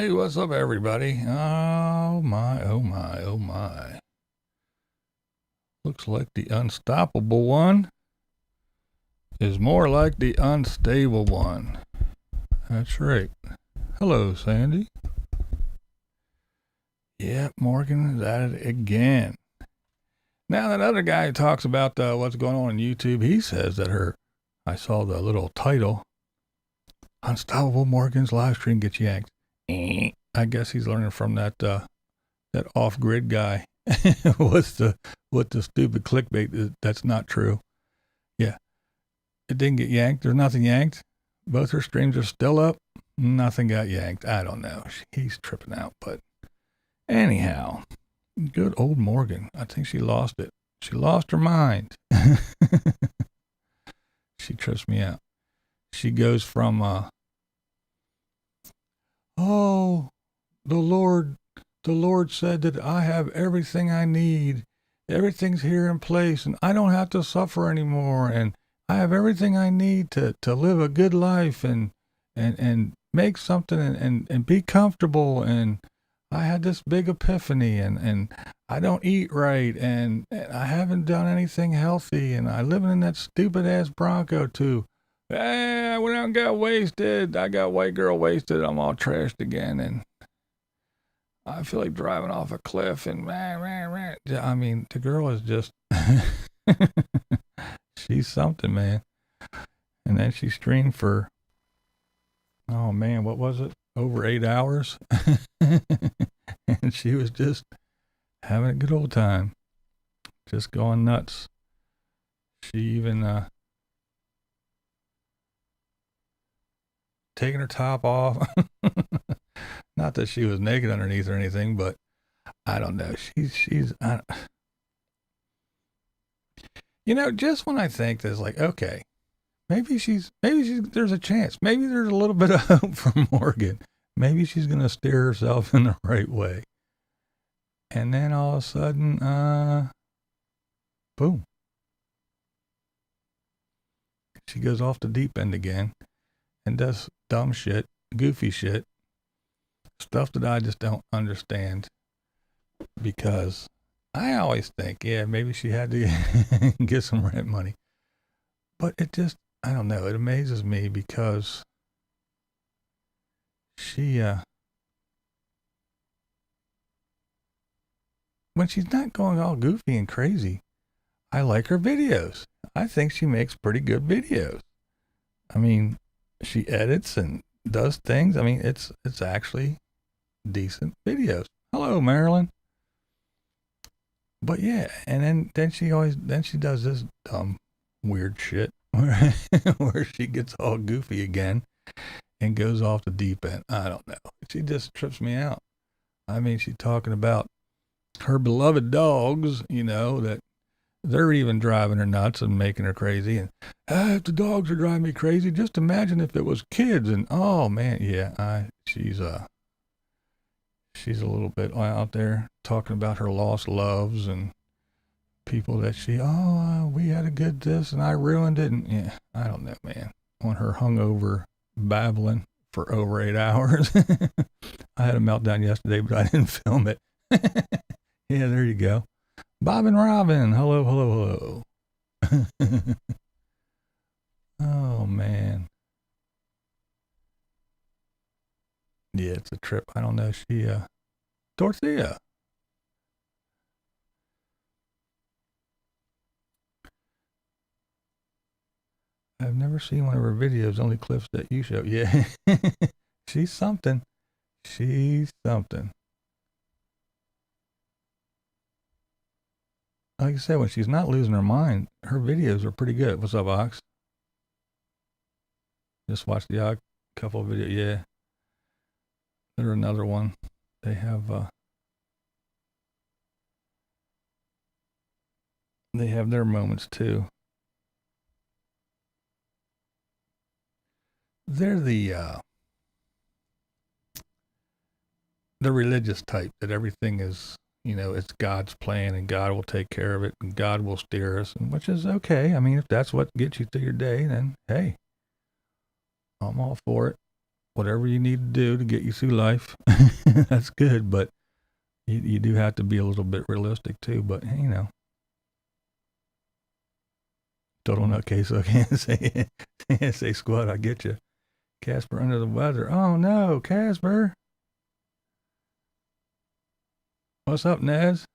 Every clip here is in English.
Hey, what's up, everybody? Oh my, oh my, oh my. Looks like the unstoppable one is more like the unstable one. That's right. Hello, Sandy. Yeah, Morgan is at it again. Now, that other guy who talks about what's going on YouTube, he says that I saw the little title, Unstoppable Morgan's live stream gets yanked. I guess he's learning from that off-grid guy. What's the stupid clickbait? That's not true. Yeah, it didn't get yanked. There's nothing yanked. Both her streams are still up. Nothing got yanked. I don't know. He's tripping out. But anyhow, good old Morgan. I think she lost it. She lost her mind. She trips me out. She goes from, oh, the Lord said that I have everything I need. Everything's here in place, and I don't have to suffer anymore. And I have everything I need to live a good life and make something and be comfortable. And I had this big epiphany, and I don't eat right, and I haven't done anything healthy, and I live in that stupid ass Bronco too. Hey, I went out and got wasted. I got white girl wasted. I'm all trashed again, and I feel like driving off a cliff. And I mean, the girl is just she's something, man. And then she streamed for, oh man, what was it? Over 8 hours. And she was just having a good old time, just going nuts. She even taking her top off. Not that she was naked underneath or anything, but I don't know. She's just when I think there's like, okay, maybe she's there's a chance. Maybe there's a little bit of hope for Morgan. Maybe she's going to steer herself in the right way. And then all of a sudden, boom. She goes off the deep end again and does dumb shit, goofy shit, stuff that I just don't understand, because I always think, yeah, maybe she had to get some rent money. But it just, I don't know, it amazes me because she, when she's not going all goofy and crazy, I like her videos. I think she makes pretty good videos. I mean, she edits and does things. I mean, it's actually decent videos. Hello, Marilyn. But yeah, and then she does this dumb, weird shit where she gets all goofy again and goes off the deep end. I don't know. She just trips me out. I mean, she's talking about her beloved dogs, that they're even driving her nuts and making her crazy. And if the dogs are driving me crazy, just imagine if it was kids. And oh man, yeah, she's a little bit out there talking about her lost loves and people that we had a good this and I ruined it. And yeah, I don't know, man. On her hungover babbling for over 8 hours. I had a meltdown yesterday, but I didn't film it. Yeah, there you go. Bob and Robin. Hello, hello, hello. Oh, man. Yeah, it's a trip. I don't know. Dorothea. I've never seen one of her videos, only clips that you show. Yeah. She's something. She's something. Like I said, when she's not losing her mind, her videos are pretty good. What's up, Ox? Just watched the odd couple of videos. Yeah. There's another one. They have their moments too. They're the religious type that everything is, it's God's plan and God will take care of it and God will steer us, and which is okay. I mean, if that's what gets you through your day, then hey, I'm all for it. whatever you need to do to get you through life. That's good, but you do have to be a little bit realistic too. But you know, total nutcase. So I can't say squat. I get you, Casper under the weather. Oh no, Casper. What's up, Nez?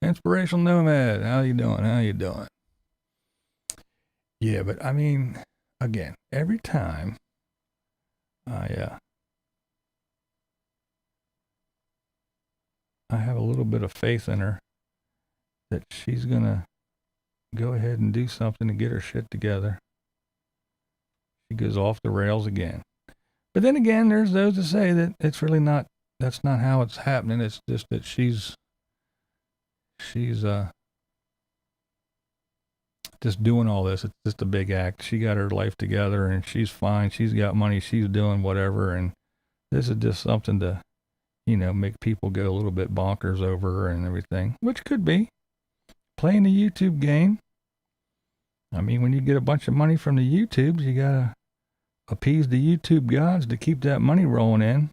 Inspirational Nomad. How you doing? How you doing? Yeah, but I mean, again, every time I have a little bit of faith in her that she's gonna go ahead and do something to get her shit together. She goes off the rails again. But then again, there's those that say that it's really not. That's not how it's happening. It's just that she's just doing all this. It's just a big act. She got her life together and she's fine. She's got money. She's doing whatever. And this is just something to, you know, make people go a little bit bonkers over her and everything, which could be playing the YouTube game. I mean, when you get a bunch of money from the YouTubes, you got to appease the YouTube gods to keep that money rolling in.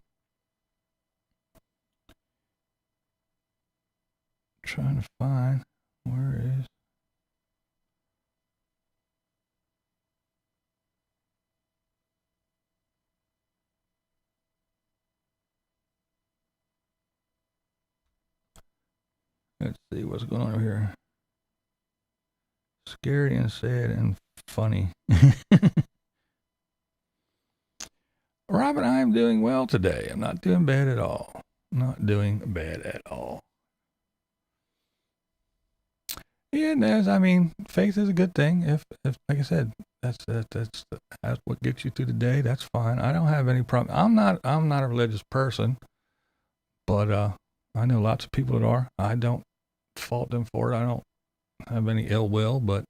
Trying to find, where is, let's see what's going on over here. Scary and sad and funny. Robin, I am doing well today. I'm not doing bad at all. Not doing bad at all. Yeah, Nez, I mean, faith is a good thing. If like I said, that's what gets you through the day. That's fine. I don't have any problem. I'm not a religious person, but I know lots of people that are. I don't fault them for it. I don't have any ill will, but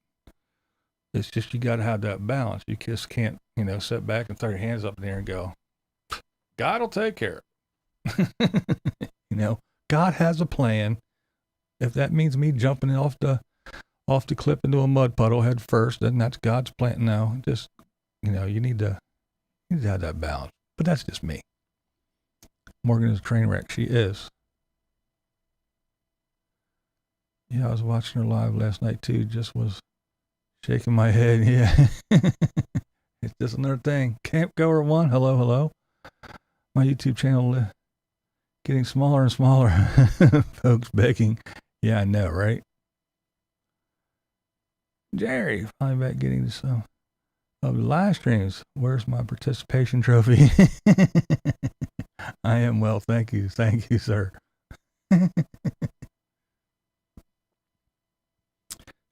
it's just you got to have that balance. You just can't, you know, sit back and throw your hands up in the air and go, God will take care of it. You know, God has a plan. If that means me jumping off the cliff into a mud puddle head first, then that's God's plan. No, just, you know, you need to have that balance. But that's just me. Morgan is a train wreck. She is. Yeah, I was watching her live last night too. Just was shaking my head. Yeah. It's just another thing. Camp Goer 1. Hello. My YouTube channel getting smaller and smaller. Folks begging. Yeah, I know, right? Jerry, finally back getting to some of the live streams. Where's my participation trophy? I am well, thank you, sir.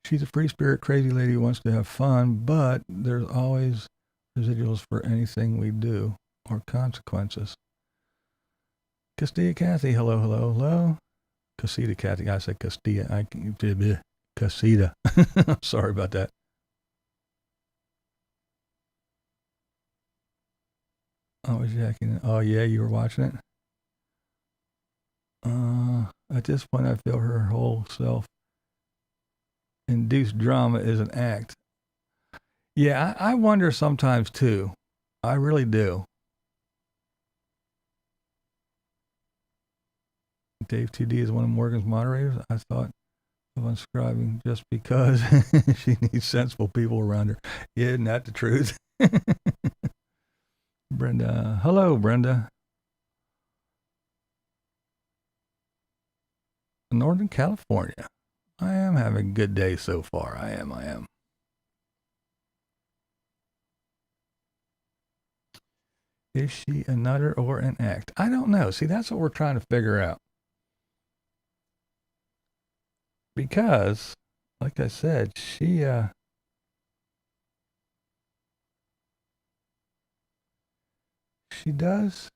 She's a free spirit, crazy lady who wants to have fun, but there's always residuals for anything we do or consequences. Castilla Kathy, hello. Casita Kathy, I said Castilla. Casita. I'm sorry about that. I was checking. Oh yeah, you were watching it. At this point, I feel her whole self-induced drama is an act. Yeah, I wonder sometimes too. I really do. Dave 2D is one of Morgan's moderators. I thought of unscribing just because she needs sensible people around her. Yeah, isn't that the truth? Brenda. Hello, Brenda. Northern California. I am having a good day so far. I am. Is she a nutter or an act? I don't know. See, that's what we're trying to figure out. Because, like I said, she does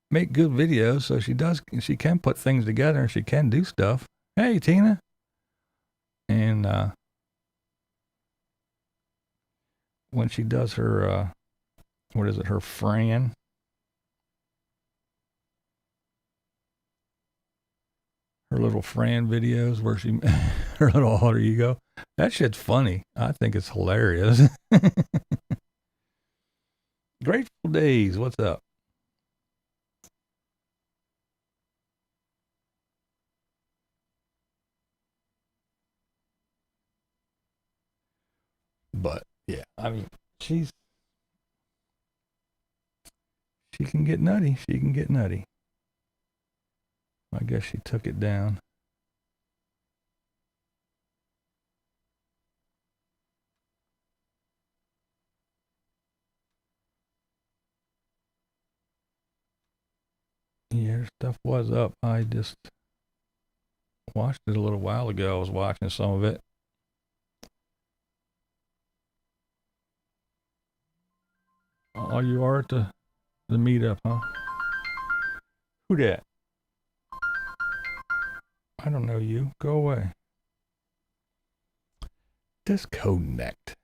make good videos, so she can put things together and she can do stuff. Hey, Tina. And when she does her her Fran, her little Fran videos where she her little alter ego, That shit's funny. I think it's hilarious. Grateful Days, what's up? But yeah, I mean, she can get nutty. She can get nutty. I guess she took it down. Yeah, her stuff was up. I just watched it a little while ago. I was watching some of it. Oh, you are at the meetup, huh? Who that? I don't know you. Go away. Disconnect.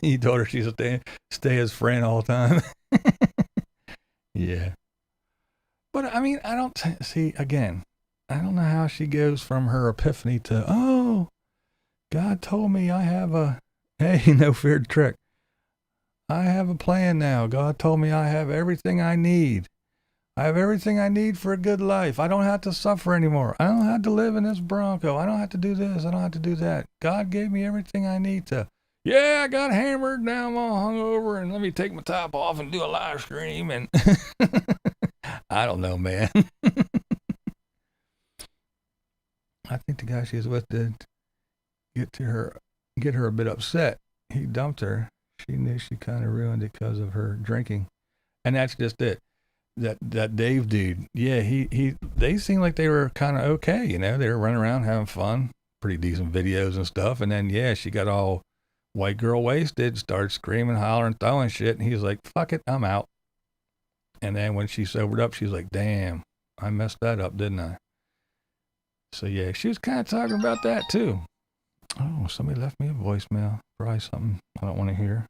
You told her she's stay as friend all the time. Yeah. But I mean, I don't see again. I don't know how she goes from her epiphany to, oh, God told me I have a, hey, no feared trick. I have a plan now. God told me I have everything I need. I have everything I need for a good life. I don't have to suffer anymore. I don't have to live in this Bronco. I don't have to do this. I don't have to do that. God gave me everything I need to. Yeah, I got hammered. Now I'm all hungover, and let me take my top off and do a live stream. And I don't know, man. I think the guy she was with did get her a bit upset. He dumped her. She knew she kind of ruined it because of her drinking, and that's just it. That Dave dude, yeah, they seemed like they were kind of okay, you know. They were running around having fun, pretty decent videos and stuff. And then yeah, she got all white girl wasted, started screaming, hollering, throwing shit, and he's like, "Fuck it, I'm out." And then when she sobered up, she's like, "Damn, I messed that up, didn't I?" So yeah, she was kind of talking about that too. Oh, somebody left me a voicemail. Probably something I don't want to hear.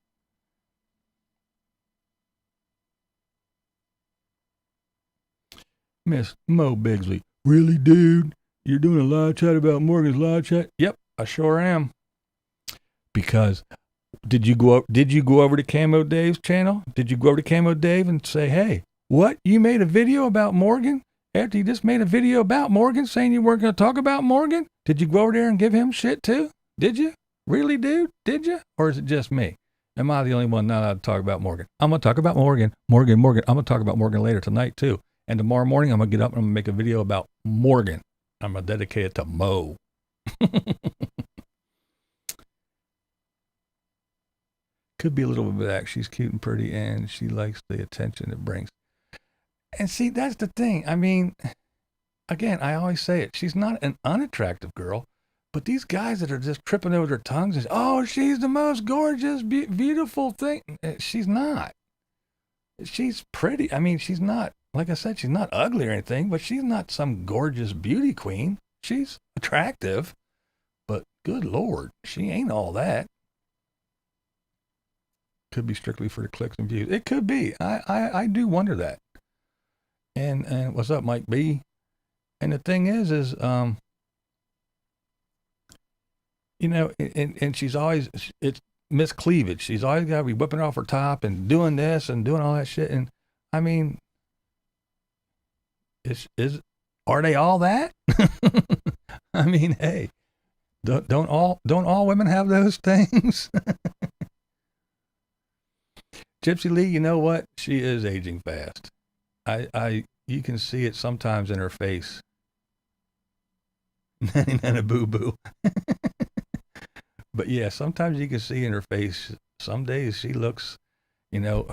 Miss Mo Bigsley. Really, dude? You're doing a live chat about Morgan's live chat? Yep, I sure am. Because did you go over to Camo Dave's channel? Did you go over to Camo Dave and say, "Hey, what? You made a video about Morgan? After you just made a video about Morgan saying you weren't going to talk about Morgan? Did you go over there and give him shit too? Did you? Really, dude? Did you? Or is it just me? Am I the only one not allowed to talk about Morgan? I'm going to talk about Morgan. Morgan. I'm going to talk about Morgan later tonight too. And tomorrow morning, I'm going to get up and I'm going to make a video about Morgan. I'm going to dedicate it to Mo." Could be a little bit of that. She's cute and pretty, and she likes the attention it brings. And see, that's the thing. I mean, again, I always say it. She's not an unattractive girl, but these guys that are just tripping over their tongues and, oh, she's the most gorgeous, beautiful thing. She's not. She's pretty. I mean, she's not, like I said, she's not ugly or anything, but she's not some gorgeous beauty queen. She's attractive, but good Lord, she ain't all that. Could be strictly for the clicks and views. It could be. I do wonder that. And what's up, Mike B? And the thing is you know, and she's always, it's Miss Cleavage. She's always got to be whipping off her top and doing this and doing all that shit. And I mean, are they all that? I mean, hey, don't all women have those things? Gypsy Lee, you know what? She is aging fast. You can see it sometimes in her face. Nana boo boo. But yeah, sometimes you can see in her face. Some days she looks, you know,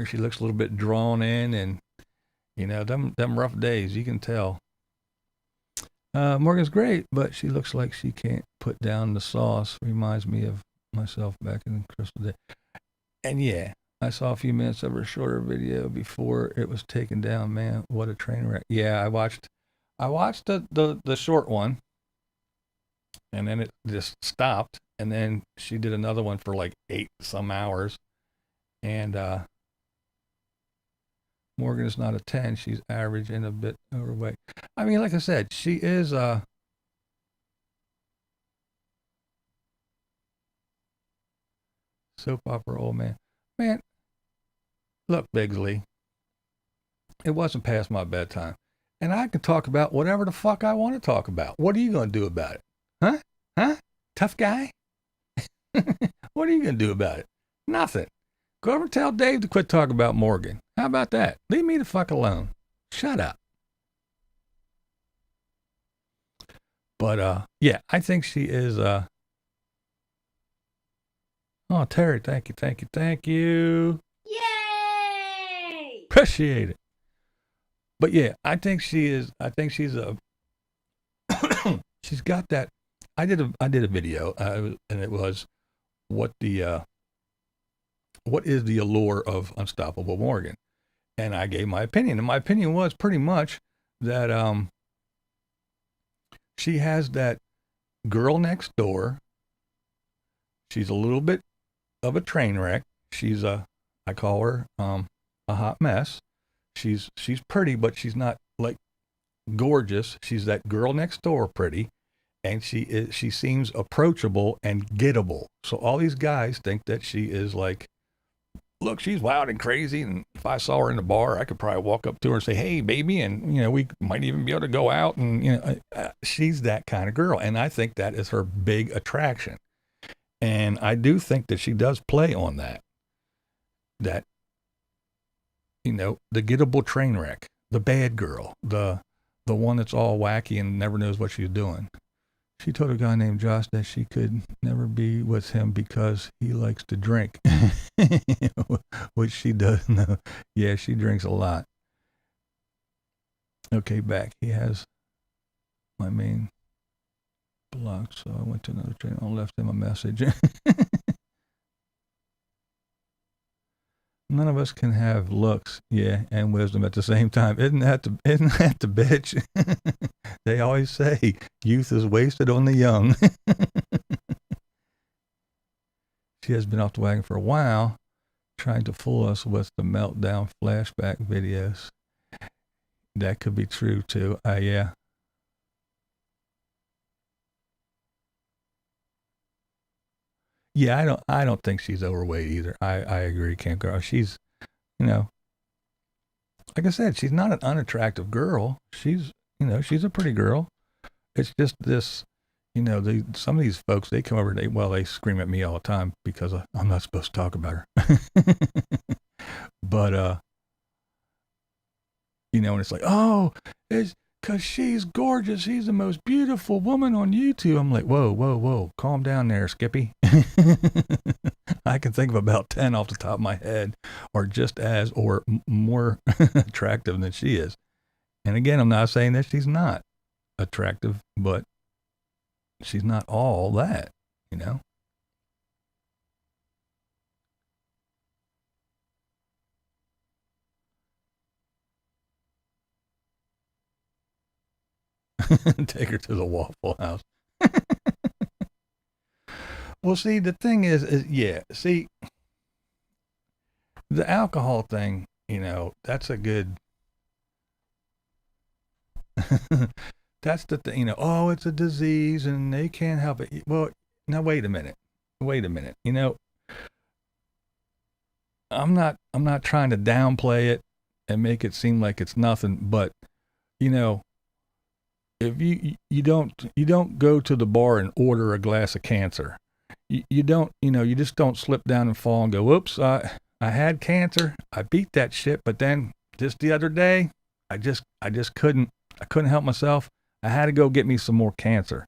she looks a little bit drawn in, and you know, them rough days, you can tell. Morgan's great, but she looks like she can't put down the sauce. Reminds me of myself back in Crystal Day. And yeah, I saw a few minutes of her shorter video before it was taken down. Man, what a train wreck! Yeah, I watched the short one, and then it just stopped. And then she did another one for like 8 some hours, and Morgan is not a 10. She's average and a bit overweight. I mean, like I said, she is soap opera old man. Man, look, Bigsley, it wasn't past my bedtime. And I can talk about whatever the fuck I want to talk about. What are you going to do about it? Huh? Huh? Tough guy? What are you going to do about it? Nothing. Go over and tell Dave to quit talking about Morgan. How about that? Leave me the fuck alone. Shut up. But, yeah, I think she is, oh, Terry, thank you. Yay! Appreciate it. But yeah, I think she's she's got that. I did a video, and it was what is the allure of Unstoppable Morgan, and I gave my opinion, and my opinion was pretty much that she has that girl next door. She's a little bit of a train wreck. She's I call her a hot mess. She's pretty, but she's not like gorgeous. She's that girl next door pretty, and she seems approachable and gettable. So all these guys think that she is like, look, she's wild and crazy, and if I saw her in the bar, I could probably walk up to her and say, hey, baby, and, you know, we might even be able to go out, and, you know, she's that kind of girl, and I think that is her big attraction. And I do think that she does play on that, you know, the gettable train wreck, the bad girl, the one that's all wacky and never knows what she's doing. She told a guy named Josh that she could never be with him because he likes to drink, which she does know. Yeah, she drinks a lot. Okay, back. He has my main blocked, so I went to another channel and left him a message. None of us can have looks, yeah, and wisdom at the same time. Isn't that the bitch? They always say youth is wasted on the young. She has been off the wagon for a while, trying to fool us with the meltdown flashback videos. That could be true too. Yeah. Yeah, I don't think she's overweight either. I agree, Camp Girl. She's, you know, like I said, she's not an unattractive girl. She's, you know, she's a pretty girl. It's just this, you know, some of these folks, they come over, they scream at me all the time because I'm not supposed to talk about her. But, you know, and it's like, oh, it's because she's gorgeous. She's the most beautiful woman on YouTube. I'm like, whoa, calm down there, Skippy. I can think of about 10 off the top of my head, or just as, or more attractive than she is. And again, I'm not saying that she's not attractive, but she's not all that, you know? Take her to the Waffle House. Well, see, the thing is, yeah, see, the alcohol thing, you know, that's a good, that's the thing, you know, oh, it's a disease and they can't help it. Well, now wait a minute. You know, I'm not trying to downplay it and make it seem like it's nothing, but, you know, if you don't go to the bar and order a glass of cancer. You don't, you know, you just don't slip down and fall and go, whoops, I had cancer. I beat that shit. But then just the other day, I just couldn't help myself. I had to go get me some more cancer.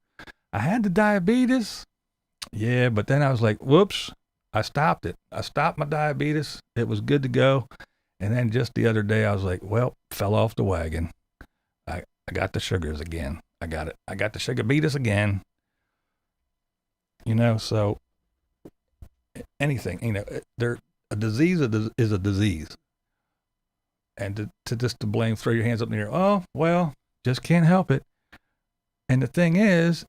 I had the diabetes. Yeah. But then I was like, whoops, I stopped it. I stopped my diabetes. It was good to go. And then just the other day, I was like, well, fell off the wagon. I got the sugars again. I got it. I got the sugar beat us again. You know, so anything, you know, a disease is a disease. And to blame, throw your hands up in the air, oh, well, just can't help it. And the thing is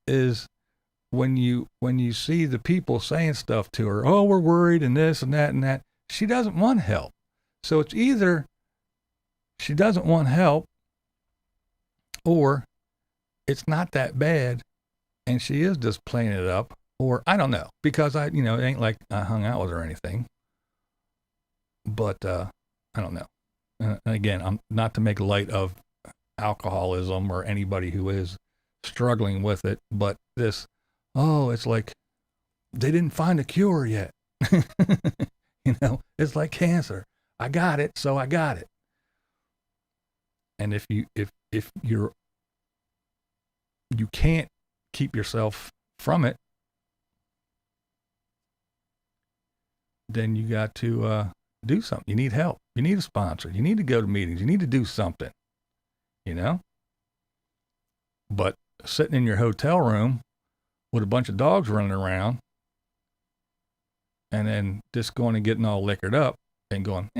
when you see the people saying stuff to her, oh, we're worried and this and that and that, she doesn't want help. So it's either she doesn't want help, or it's not that bad and she is just playing it up, or I don't know, because it ain't like I hung out with her or anything, but I don't know. And again, I'm not to make light of alcoholism or anybody who is struggling with it, but it's like they didn't find a cure yet. It's like cancer. I got it, so I got it. And if you can't keep yourself from it, then you got to do something. You need help. You need a sponsor. You need to go to meetings. You need to do something, But sitting in your hotel room with a bunch of dogs running around and then just going and getting all liquored up and going,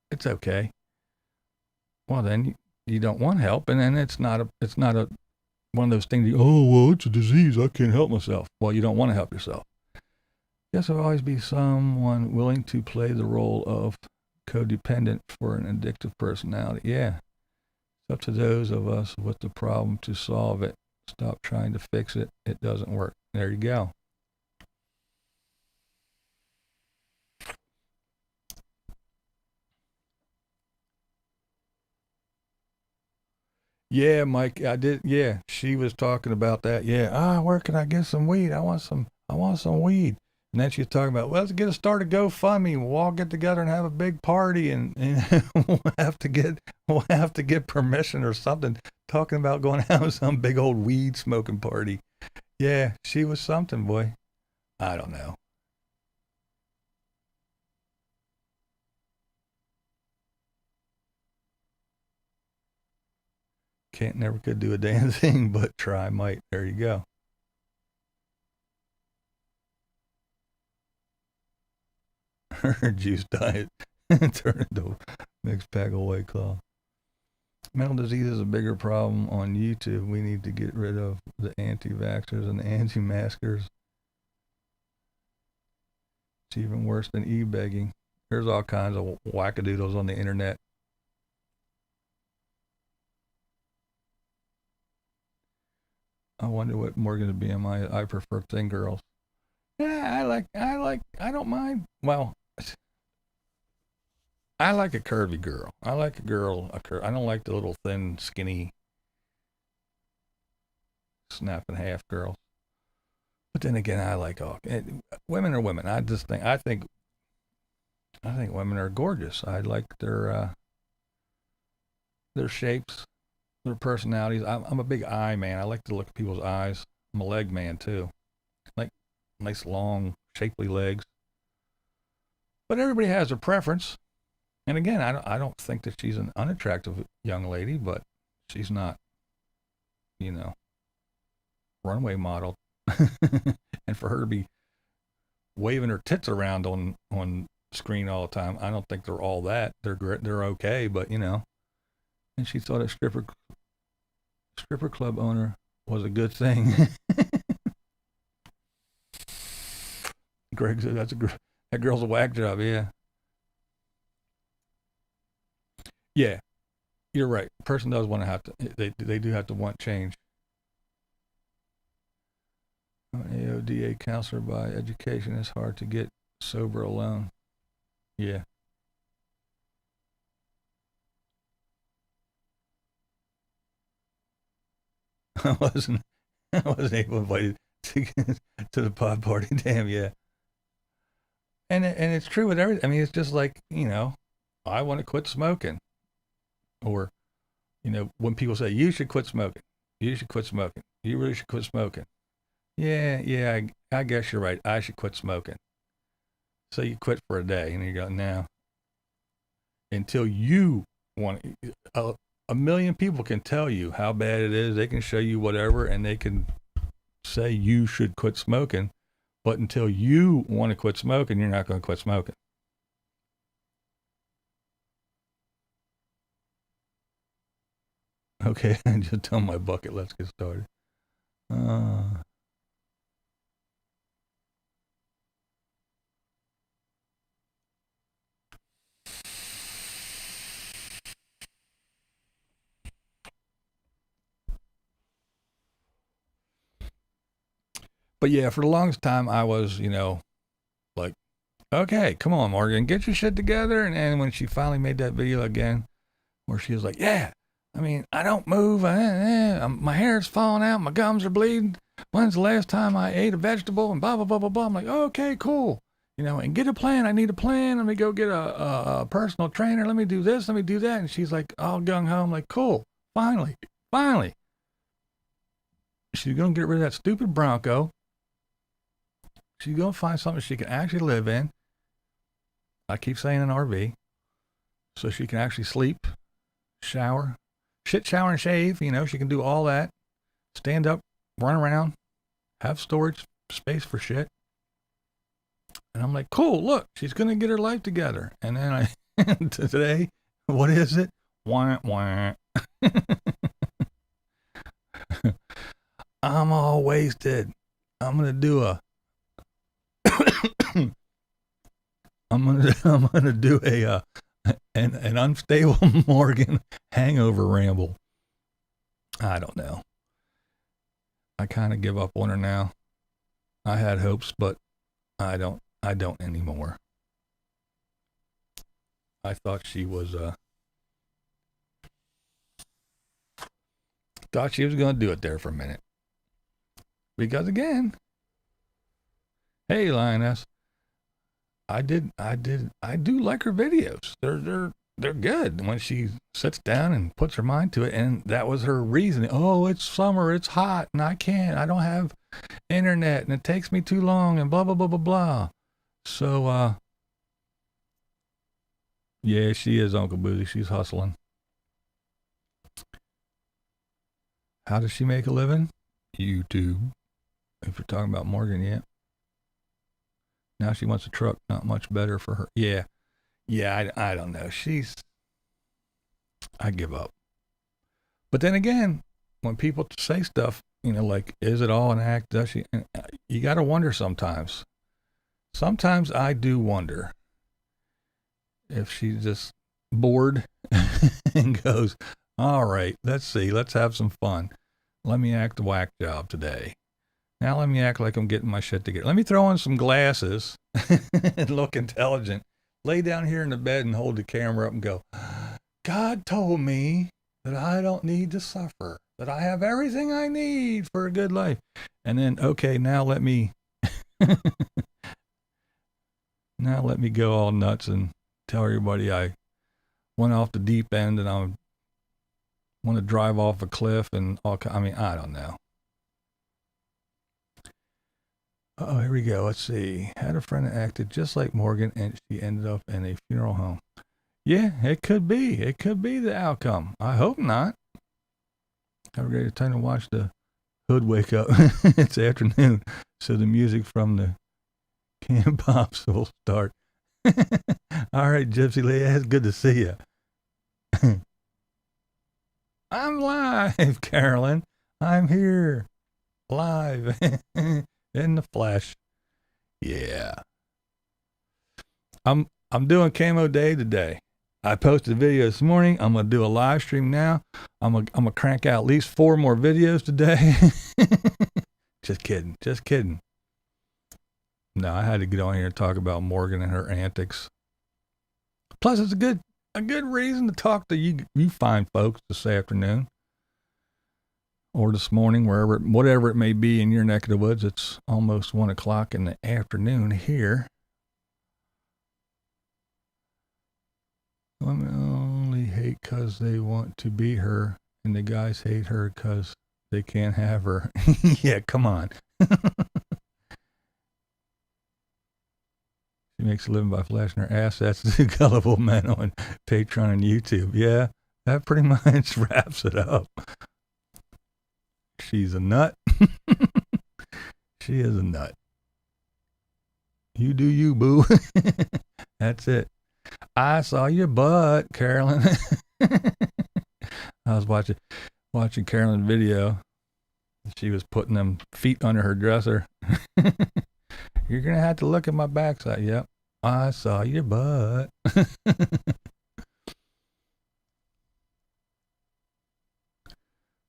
it's okay. Well, then you don't want help, and then it's not a one of those things. It's a disease. I can't help myself. Well, you don't want to help yourself. Yes, there'll always be someone willing to play the role of codependent for an addictive personality. Yeah, it's up to those of us with the problem to solve it. Stop trying to fix it. It doesn't work. There you go. Yeah, Mike, I did. Yeah, she was talking about that. Yeah, where can I get some weed? I want some weed. And then she's talking about, let's get a start a GoFundMe. We'll all get together and have a big party, and we'll have to get permission or something. Talking about going out with some big old weed smoking party. Yeah, she was something, boy. I don't know. Never could do a damn thing, but try might. There you go. Her juice diet turned into a mixed pack of White Claw. Mental disease is a bigger problem on YouTube. We need to get rid of the anti-vaxxers and the anti-maskers. It's even worse than e-begging. There's all kinds of wackadoodles on the internet. I wonder what Morgan's BMI is. I prefer thin girls. Yeah, I don't mind. Well, I like a curvy girl. I like a girl. I don't like the little thin, skinny, snap in half girls. But then again, I like all women are women. I think women are gorgeous. I like their shapes, their personalities. I'm a big eye man. I like to look at people's eyes. I'm a leg man too. Like nice long, shapely legs. But everybody has their preference. And again, I don't think that she's an unattractive young lady, but she's not, runway model. And for her to be waving her tits around on screen all the time, I don't think they're all that. They're okay, but And she thought a stripper club owner was a good thing. Greg said that girl's a whack job. Yeah. Yeah, you're right. A person does want to have to. They do have to want change. An AODA counselor by education is hard to get sober alone. Yeah. I wasn't able to invite to the pod party. Damn, yeah. And it's true with everything. I mean, it's just like I want to quit smoking, or when people say you should quit smoking, you should quit smoking, you really should quit smoking. Yeah, I guess you're right. I should quit smoking. So you quit for a day, and you go, now until you want. A million people can tell you how bad it is. They can show you whatever, and they can say you should quit smoking. But until you want to quit smoking, you're not going to quit smoking. Okay, just tell my bucket. Let's get started. But yeah, for the longest time, I was, like, okay, come on, Morgan, get your shit together. And then when she finally made that video again, where she was like, yeah, I mean, I don't move. My hair's falling out. My gums are bleeding. When's the last time I ate a vegetable? And blah, blah, blah, blah, blah. I'm like, okay, cool. And get a plan. I need a plan. Let me go get a personal trainer. Let me do this. Let me do that. And she's like, all gung-ho. I'm like, cool. Finally. She's going to get rid of that stupid Bronco. She's going to find something she can actually live in. I keep saying an RV. So she can actually sleep, shower, shower and shave. She can do all that. Stand up, run around, have storage space for shit. And I'm like, cool, look, she's going to get her life together. And then today, what is it? Wah, wah. I'm all wasted. I'm going to do an unstable Morgan hangover ramble. I don't know. I kind of give up on her now. I had hopes, but I don't anymore. I thought she was going to do it there for a minute. Because again, hey Lioness, I do like her videos. They're good when she sits down and puts her mind to it. And that was her reason. Oh, it's summer, it's hot, and I don't have internet, and it takes me too long, and blah, blah, blah, blah, blah. So, yeah, she is Uncle Boozy. She's hustling. How does she make a living? YouTube. If you're talking about Morgan, yeah. Now she wants a truck. Not much better for her. Yeah, I don't know. I give up. But then again, when people say stuff, like, is it all an act? Does she? You got to wonder sometimes. Sometimes I do wonder if she's just bored and goes, all right, let's see, let's have some fun. Let me act a whack job today. Now let me act like I'm getting my shit together. Let me throw on some glasses and look intelligent. Lay down here in the bed and hold the camera up and go, God told me that I don't need to suffer, that I have everything I need for a good life. And then, okay, now let me go all nuts and tell everybody I went off the deep end and I want to drive off a cliff and all. I don't know. Oh, here we go. Let's see. Had a friend that acted just like Morgan and she ended up in a funeral home. Yeah, it could be. It could be the outcome. I hope not. Have a great time to watch the hood wake up. It's afternoon, so the music from the Camp Pops will start. All right, Gypsy Lady, it's good to see you. I'm live, Carolyn. I'm here, live, in the flesh. Yeah. I'm doing Camo Day today. I posted a video this morning. I'm gonna do a live stream now. I'm gonna crank out at least 4 more videos today. Just kidding. No, I had to get on here and talk about Morgan and her antics. Plus, it's a good reason to talk to you fine folks this afternoon or this morning, whatever it may be in your neck of the woods. It's almost 1 o'clock in the afternoon here. Women only hate because they want to be her, and the guys hate her because they can't have her. Yeah, come on. She makes a living by flashing her assets to gullible men on Patreon and YouTube. Yeah, that pretty much wraps it up. She's a nut. She is a nut. You do you, boo. That's it. I saw your butt, Carolyn. I was watching Carolyn's video. She was putting them feet under her dresser. You're going to have to look at my backside. Yep. I saw your butt.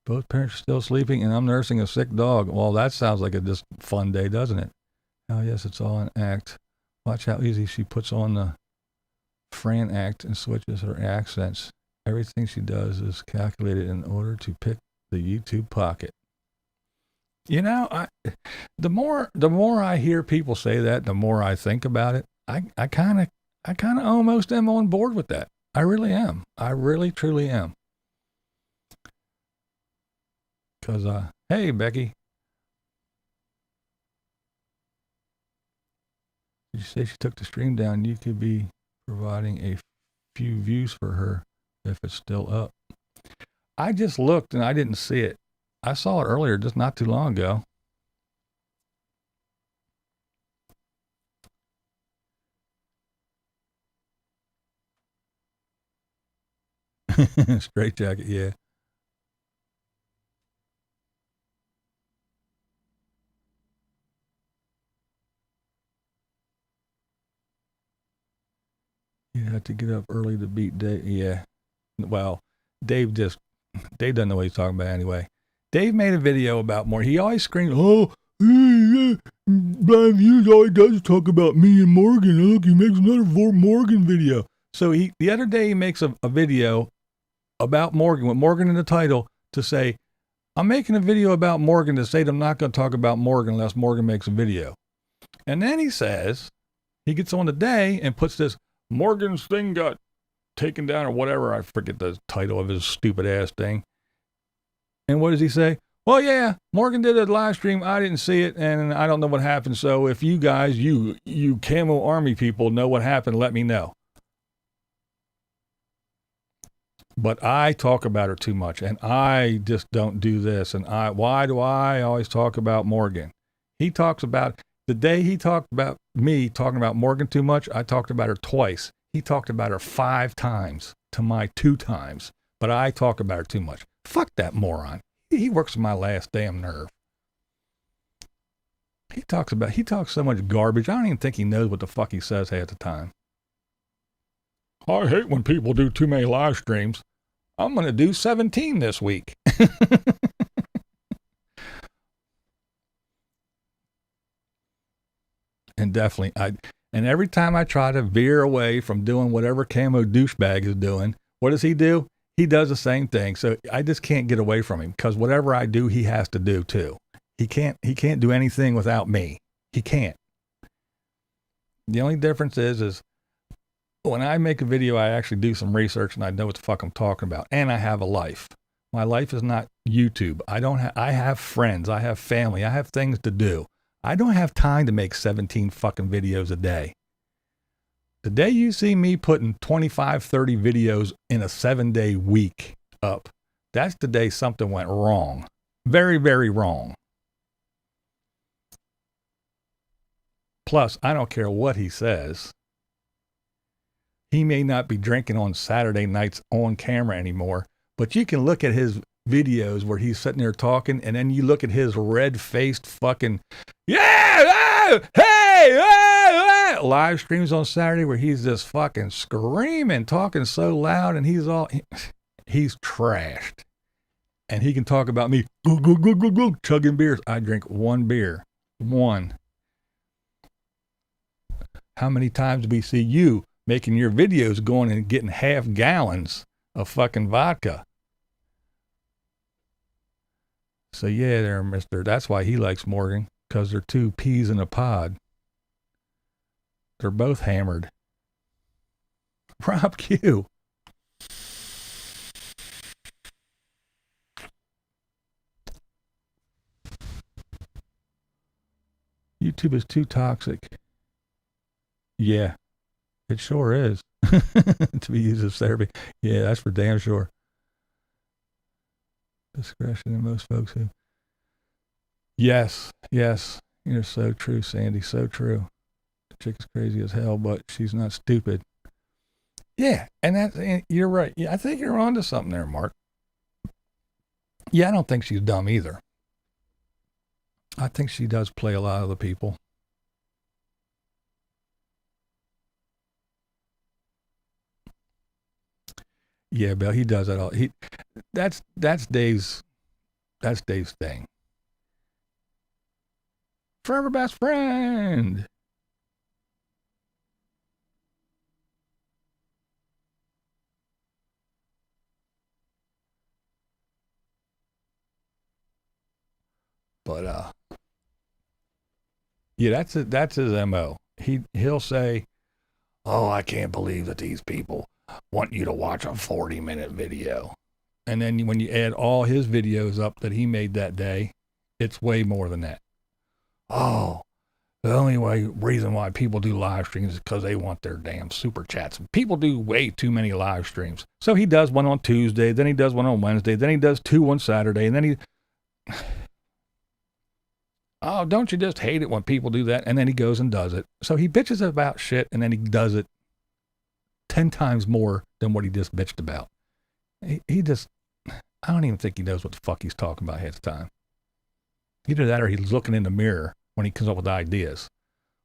Both parents are still sleeping, and I'm nursing a sick dog. Well, that sounds like a just fun day, doesn't it? Oh, yes, it's all an act. Watch how easy she puts on the Fran act and switches her accents. Everything she does is calculated in order to pick the YouTube pocket. You know, the more I hear people say that, the more I think about it. I kind of almost am on board with that. I really am. I really truly am. Because, hey, Becky. Did you say she took the stream down? You could be providing a few views for her if it's still up. I just looked and I didn't see it. I saw it earlier, just not too long ago. Straight jacket, yeah. You have to get up early to beat Dave. Yeah. Well, Dave doesn't know what he's talking about anyway. Dave made a video about Morgan. He always screams, oh, BlindViews always does talk about me and Morgan. Look, he makes another Morgan video. So the other day he makes a video about Morgan with Morgan in the title to say, I'm making a video about Morgan to say that I'm not going to talk about Morgan unless Morgan makes a video. And then he says, he gets on today and puts this, Morgan's thing got taken down or whatever. I forget the title of his stupid ass thing. And what does he say? Well, yeah, Morgan did a live stream. I didn't see it, and I don't know what happened. So if you guys, you Camo Army people know what happened, let me know. But I talk about her too much, and I just don't do this. And why do I always talk about Morgan? He talks about, the day he talked about me talking about Morgan too much, I talked about her twice. He talked about her 5 times to my 2 times, but I talk about her too much. Fuck that moron. He works my last damn nerve. He talks so much garbage. I don't even think he knows what the fuck he says half the time. I hate when people do too many live streams. I'm going to do 17 this week. And definitely, and every time I try to veer away from doing whatever Camo douchebag is doing, what does he do? He does the same thing. So I just can't get away from him because whatever I do, he has to do too. He can't do anything without me. He can't. The only difference is when I make a video, I actually do some research and I know what the fuck I'm talking about. And I have a life. My life is not YouTube. I have friends. I have family. I have things to do. I don't have time to make 17 fucking videos a day. The day you see me putting 25, 30 videos in a 7-day week up, that's the day something went wrong. Very, very wrong. Plus, I don't care what he says. He may not be drinking on Saturday nights on camera anymore, but you can look at his videos where he's sitting there talking, and then you look at his red-faced fucking, live streams on Saturday where he's just fucking screaming, talking so loud, and he's trashed. And he can talk about me, chugging beers. I drink 1 beer. 1. How many times do we see you making your videos going and getting half gallons of fucking vodka? So yeah, there, mister. That's why he likes Morgan, because they're 2 peas in a pod. They're both hammered. Rob Q. YouTube is too toxic. Yeah, it sure is. To be used as therapy. Yeah, that's for damn sure. Discretion in most folks who. Yes. You're so true, Sandy. So true. The chick is crazy as hell, but she's not stupid. Yeah, and you're right. Yeah, I think you're onto something there, Mark. Yeah, I don't think she's dumb either. I think she does play a lot of the people. Yeah, Bill, he does that all. That's Dave's That's Dave's thing. Forever best friend. But yeah, that's his MO. He'll say, "Oh, I can't believe that these people want you to watch a 40-minute video." And then when you add all his videos up that he made that day, it's way more than that. Oh, the only reason why people do live streams is because they want their damn super chats. People do way too many live streams. So he does one on Tuesday, then he does one on Wednesday, then he does 2 on Saturday, and then he... Oh, don't you just hate it when people do that? And then he goes and does it. So he bitches about shit, and then he does it 10 times more than what he just bitched about. He just... I don't even think he knows what the fuck he's talking about half the time. Either that or he's looking in the mirror when he comes up with ideas.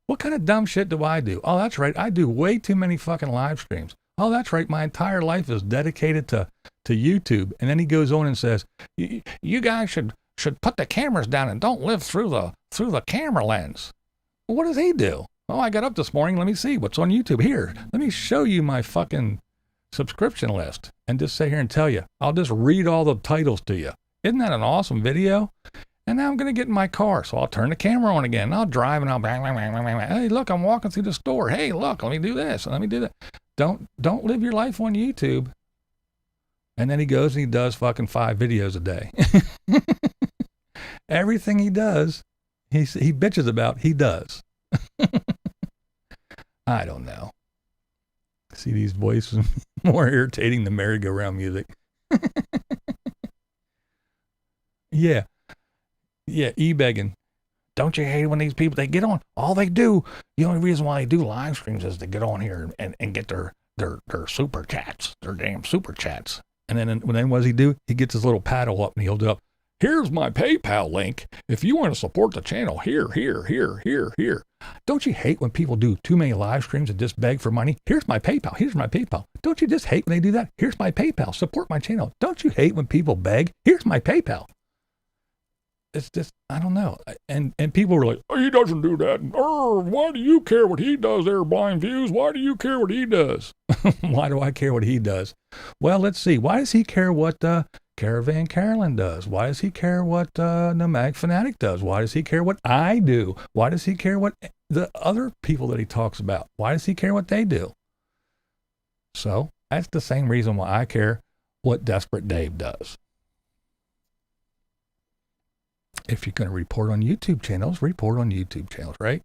What kind of dumb shit do I do? Oh, that's right. I do way too many fucking live streams. Oh, that's right. My entire life is dedicated to YouTube. And then he goes on and says, you guys should put the cameras down and don't live through the camera lens. Well, what does he do? Oh, I got up this morning. Let me see what's on YouTube. Here, let me show you my fucking subscription list and just sit here and tell you. I'll just read all the titles to you. Isn't that an awesome video? And now I'm going to get in my car, so I'll turn the camera on again. And I'll drive and I'll bang, bang, bang, bang, bang. Hey, look, I'm walking through the store. Hey, look, let me do this and let me do that. Don't live your life on YouTube. And then he goes and he does fucking 5 videos a day. Everything he does, he bitches about, he does. I don't know. See, these voices more irritating than merry-go-round music. Yeah, e-begging. Don't you hate when these people, they get on, all they do, the only reason why they do live streams is to get on here and get their super chats, their damn super chats. And then what does he do? He gets his little paddle up and he holds it up. Here's my PayPal link. If you want to support the channel, here. Don't you hate when people do too many live streams and just beg for money? Here's my PayPal. Don't you just hate when they do that? Here's my PayPal. Support my channel. Don't you hate when people beg? Here's my PayPal. It's just, I don't know. And people were like, oh, he doesn't do that. Why do you care what he does there, BlindViews? Why do you care what he does? Why do I care what he does? Well, let's see. Why does he care what Caravan Carolyn does? Why does he care what Nomadic Fanatic does? Why does he care what I do? Why does he care what the other people that he talks about? Why does he care what they do? So that's the same reason why I care what Desperate Dave does. If you're going to report on YouTube channels, right?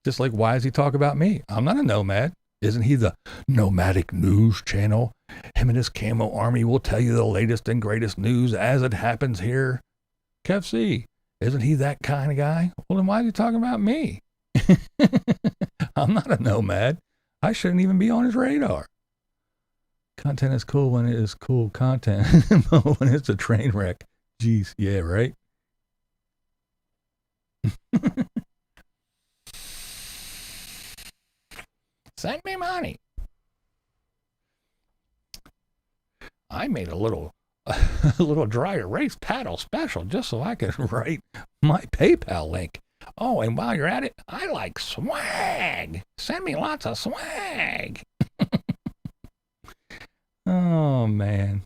Just like, why does he talk about me? I'm not a nomad. Isn't he the nomadic news channel? Him and his camo army will tell you the latest and greatest news as it happens here. Kev C, isn't he that kind of guy? Well, then why is he talking about me? I'm not a nomad. I shouldn't even be on his radar. Content is cool when it is cool content. When it's a train wreck. Jeez, yeah, right? Send me money. I made a little dry erase paddle special just so I could write my PayPal link. Oh, and while you're at it, I like swag. Send me lots of swag. Oh, man.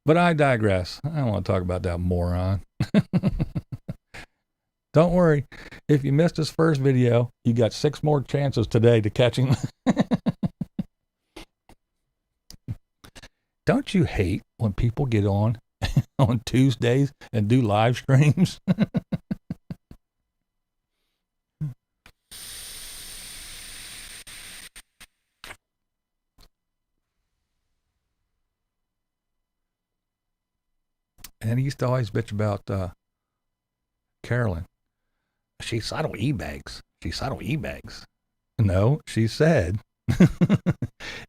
But I digress. I don't want to talk about that moron. Don't worry. If you missed his first video, you got 6 more chances today to catch him. Don't you hate when people get on Tuesdays and do live streams? And he used to always bitch about Carolyn. She subtle e-bags. No, she said,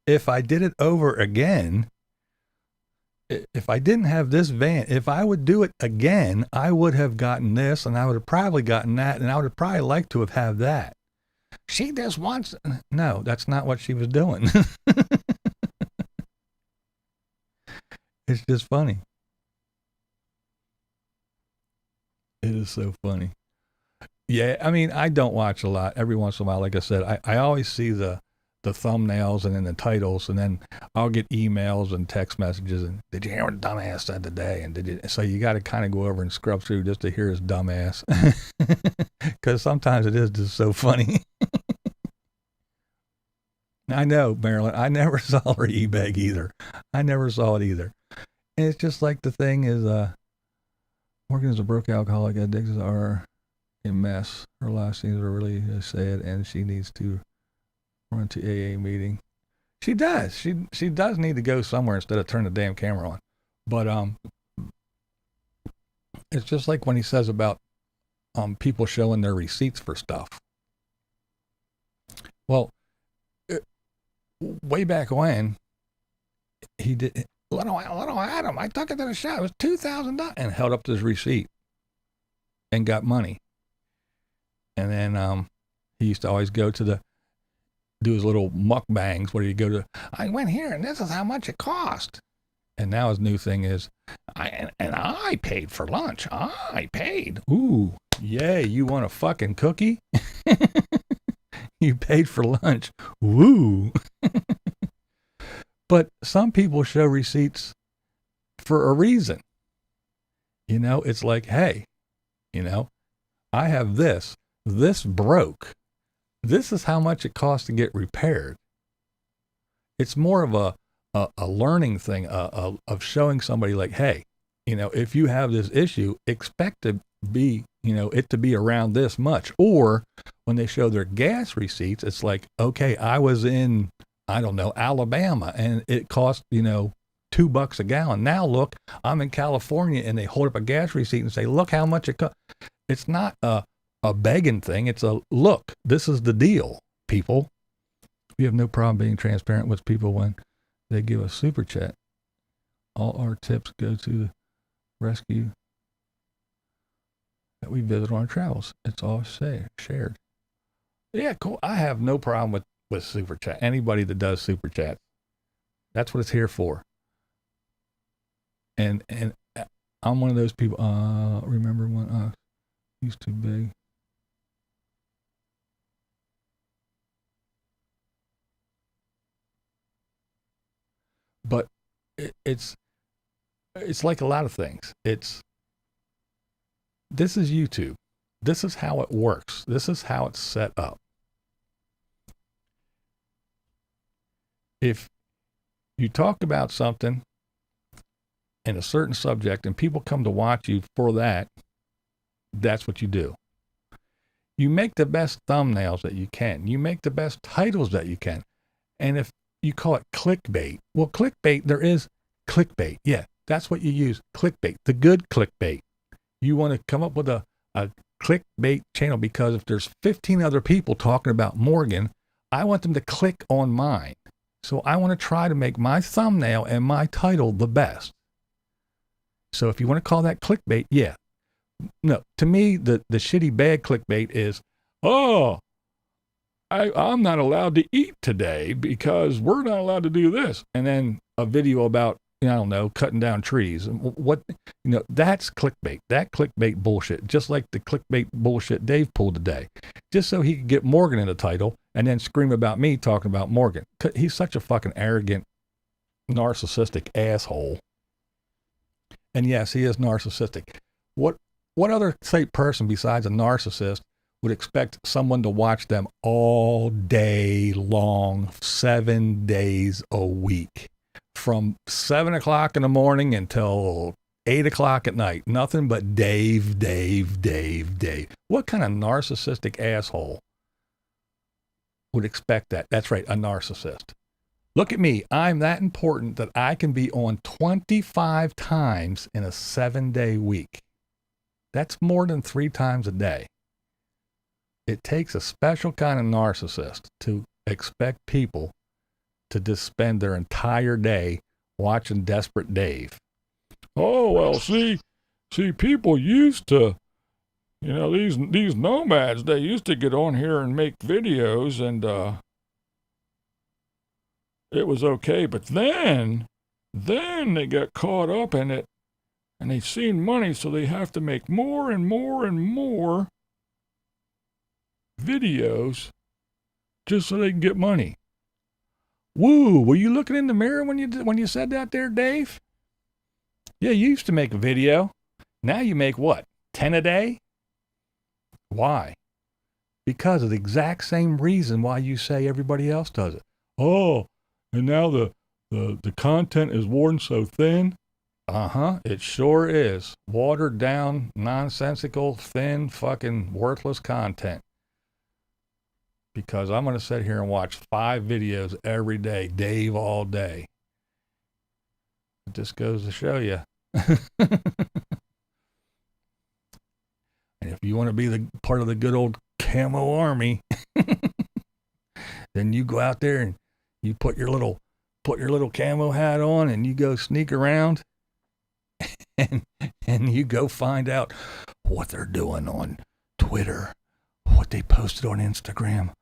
if I did it over again, if I didn't have this van, if I would do it again, I would have gotten this and I would have probably gotten that and I would have probably liked to have had that. She just wants... No, that's not what she was doing. It's just funny. It is so funny. Yeah, I mean, I don't watch a lot. Every once in a while, like I said, I always see the thumbnails and then the titles, and then I'll get emails and text messages. And did you hear what dumbass said today? And did you? So you got to kind of go over and scrub through just to hear his dumbass, because sometimes it is just so funny. I know, Marilyn. I never saw her e-bag either. I never saw it either. And it's just like the thing is, Morgan is a broke alcoholic. Addictions are a mess. Her last things are really sad, and she needs to run to AA meeting. She does. She does need to go somewhere instead of turn the damn camera on. But it's just like when he says about people showing their receipts for stuff. Well, way back when he did, little Adam, I took it to the shop. It was $2,000, and held up his receipt and got money. And then he used to always go to do his little mukbangs where he'd go to, I went here and this is how much it cost. And now his new thing is, I paid for lunch. I paid. Ooh, yay, you want a fucking cookie? You paid for lunch. Woo. But some people show receipts for a reason. You know, it's like, hey, you know, I have this. This broke. This is how much it costs to get repaired. It's more of a learning thing, of showing somebody like, hey, you know, if you have this issue, expect to be, you know, it to be around this much. Or when they show their gas receipts, it's like, okay, I was in, I don't know, Alabama, and it cost, you know, $2 a gallon. Now look, I'm in California, and they hold up a gas receipt and say, look how much it cost. It's not a begging thing. It's a, look, this is the deal, people. We have no problem being transparent with people when they give us super chat. All our tips go to the rescue that we visit on our travels. It's all shared. Yeah, cool. I have no problem with super chat. Anybody that does super chat, that's what it's here for. And I'm one of those people. Remember when I used to beg? But it's like a lot of things. This is YouTube. This is how it works. This is how it's set up. If you talk about something and a certain subject and people come to watch you for that, that's what you do. You make the best thumbnails that you can. You make the best titles that you can. And if you call it clickbait, well, clickbait, there is clickbait. Yeah, that's what you use. Clickbait, the good clickbait. You want to come up with a clickbait channel, because if there's 15 other people talking about Morgan, I want them to click on mine. So I want to try to make my thumbnail and my title the best. So if you want to call that clickbait, yeah. No, to me, the shitty bad clickbait is, oh, I'm not allowed to eat today because we're not allowed to do this. And then a video about, I don't know, cutting down trees. What, you know, that's clickbait. That clickbait bullshit, just like the clickbait bullshit Dave pulled today, just so he could get Morgan in the title and then scream about me talking about Morgan. He's such a fucking arrogant, narcissistic asshole. And yes, he is narcissistic. What other person besides a narcissist would expect someone to watch them all day long, 7 days a week, from 7 o'clock in the morning until 8 o'clock at night? Nothing but Dave. What kind of narcissistic asshole would expect that? That's right, a narcissist. Look at me. I'm that important that I can be on 25 times in a 7-day week. That's more than 3 times a day. It takes a special kind of narcissist to expect people to just spend their entire day watching Desperate Dave. Oh, well, see, people used to, you know, these nomads, they used to get on here and make videos, and it was okay. But then Then they get caught up in it and they've seen money, so they have to make more and more and more videos just so they can get money. Woo, were you looking in the mirror when you said that there, Dave? Yeah, you used to make a video. Now you make what? 10 a day? Why? Because of the exact same reason why you say everybody else does it. Oh, and now the content is worn so thin. It sure is. Watered down, nonsensical, thin, fucking worthless content. Because I'm going to sit here and watch 5 videos every day, Dave all day. It just goes to show you. And if you want to be the part of the good old camo army, then you go out there and you put your little camo hat on and you go sneak around and you go find out what they're doing on Twitter, what they posted on Instagram.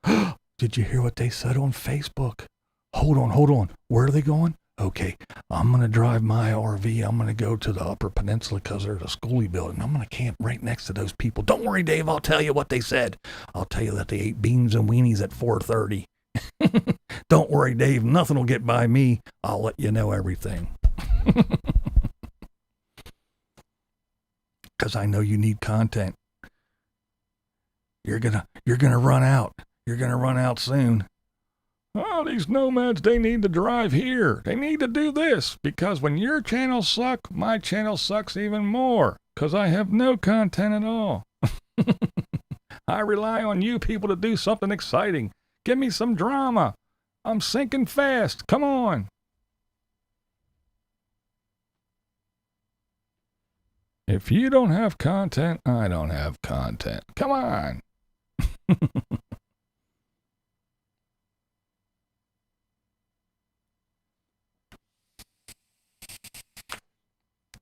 Did you hear what they said on Facebook? Hold on. Where are they going? Okay, I'm going to drive my RV. I'm going to go to the Upper Peninsula because there's a schoolie building. I'm going to camp right next to those people. Don't worry, Dave. I'll tell you what they said. I'll tell you that they ate beans and weenies at 4:30. Don't worry, Dave. Nothing will get by me. I'll let you know everything. Because I know you need content. You're gonna run out. You're gonna run out soon. Oh, these nomads, they need to drive here. They need to do this. Because when your channels suck, my channel sucks even more. Because I have no content at all. I rely on you people to do something exciting. Give me some drama. I'm sinking fast. Come on. If you don't have content, I don't have content. Come on.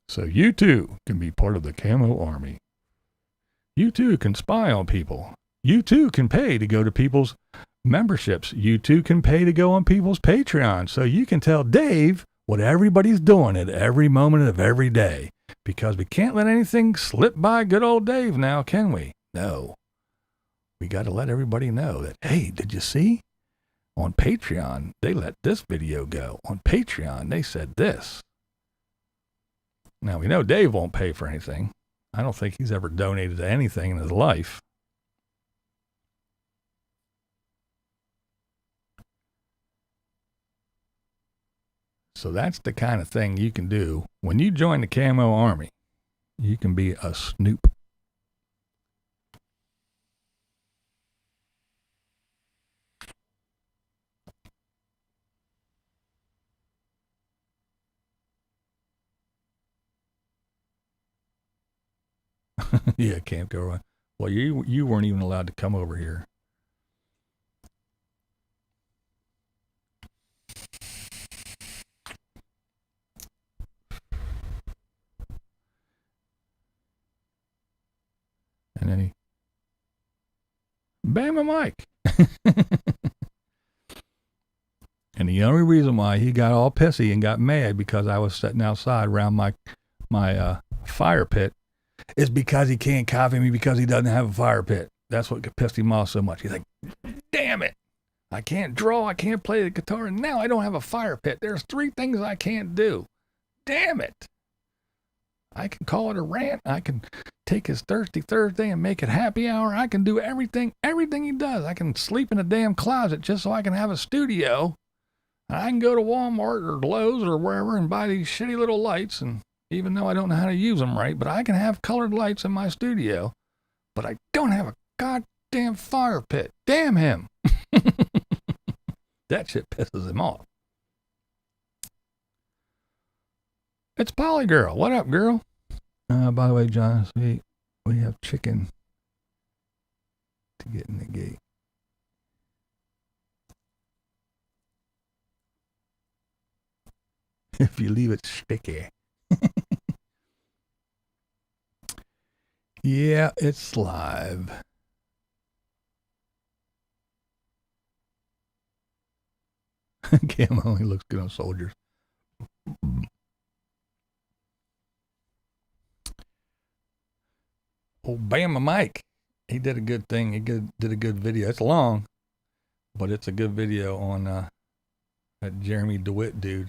So you too can be part of the camo army. You too can spy on people. You too can pay to go to people's memberships. You too can pay to go on people's Patreon. So you can tell Dave what everybody's doing at every moment of every day. Because we can't let anything slip by good old Dave now, can we? No. We got to let everybody know that, hey, did you see? On Patreon, they let this video go. On Patreon, they said this. Now, we know Dave won't pay for anything. I don't think he's ever donated to anything in his life. So that's the kind of thing you can do. When you join the camo army, you can be a snoop. Yeah, can't go wrong. Well, you weren't even allowed to come over here. And then he bam a mic. And the only reason why he got all pissy and got mad because I was sitting outside around my fire pit is because he can't copy me because he doesn't have a fire pit. That's what pissed him off so much. He's like, damn it. I can't draw. I can't play the guitar. And now I don't have a fire pit. There's 3 things I can't do. Damn it. I can call it a rant. I can take his Thirsty Thursday and make it happy hour. I can do everything he does. I can sleep in a damn closet just so I can have a studio. I can go to Walmart or Lowe's or wherever and buy these shitty little lights, and even though I don't know how to use them right, but I can have colored lights in my studio, but I don't have a goddamn fire pit. Damn him. That shit pisses him off. It's Polly Girl. What up, girl? By the way, John, we have chicken to get in the gate. If you leave it sticky. Yeah, it's live. Cam only looks good on soldiers. Old Bama Mike. He did a good thing. He did a good video. It's long, but it's a good video on that Jeremy DeWitt dude.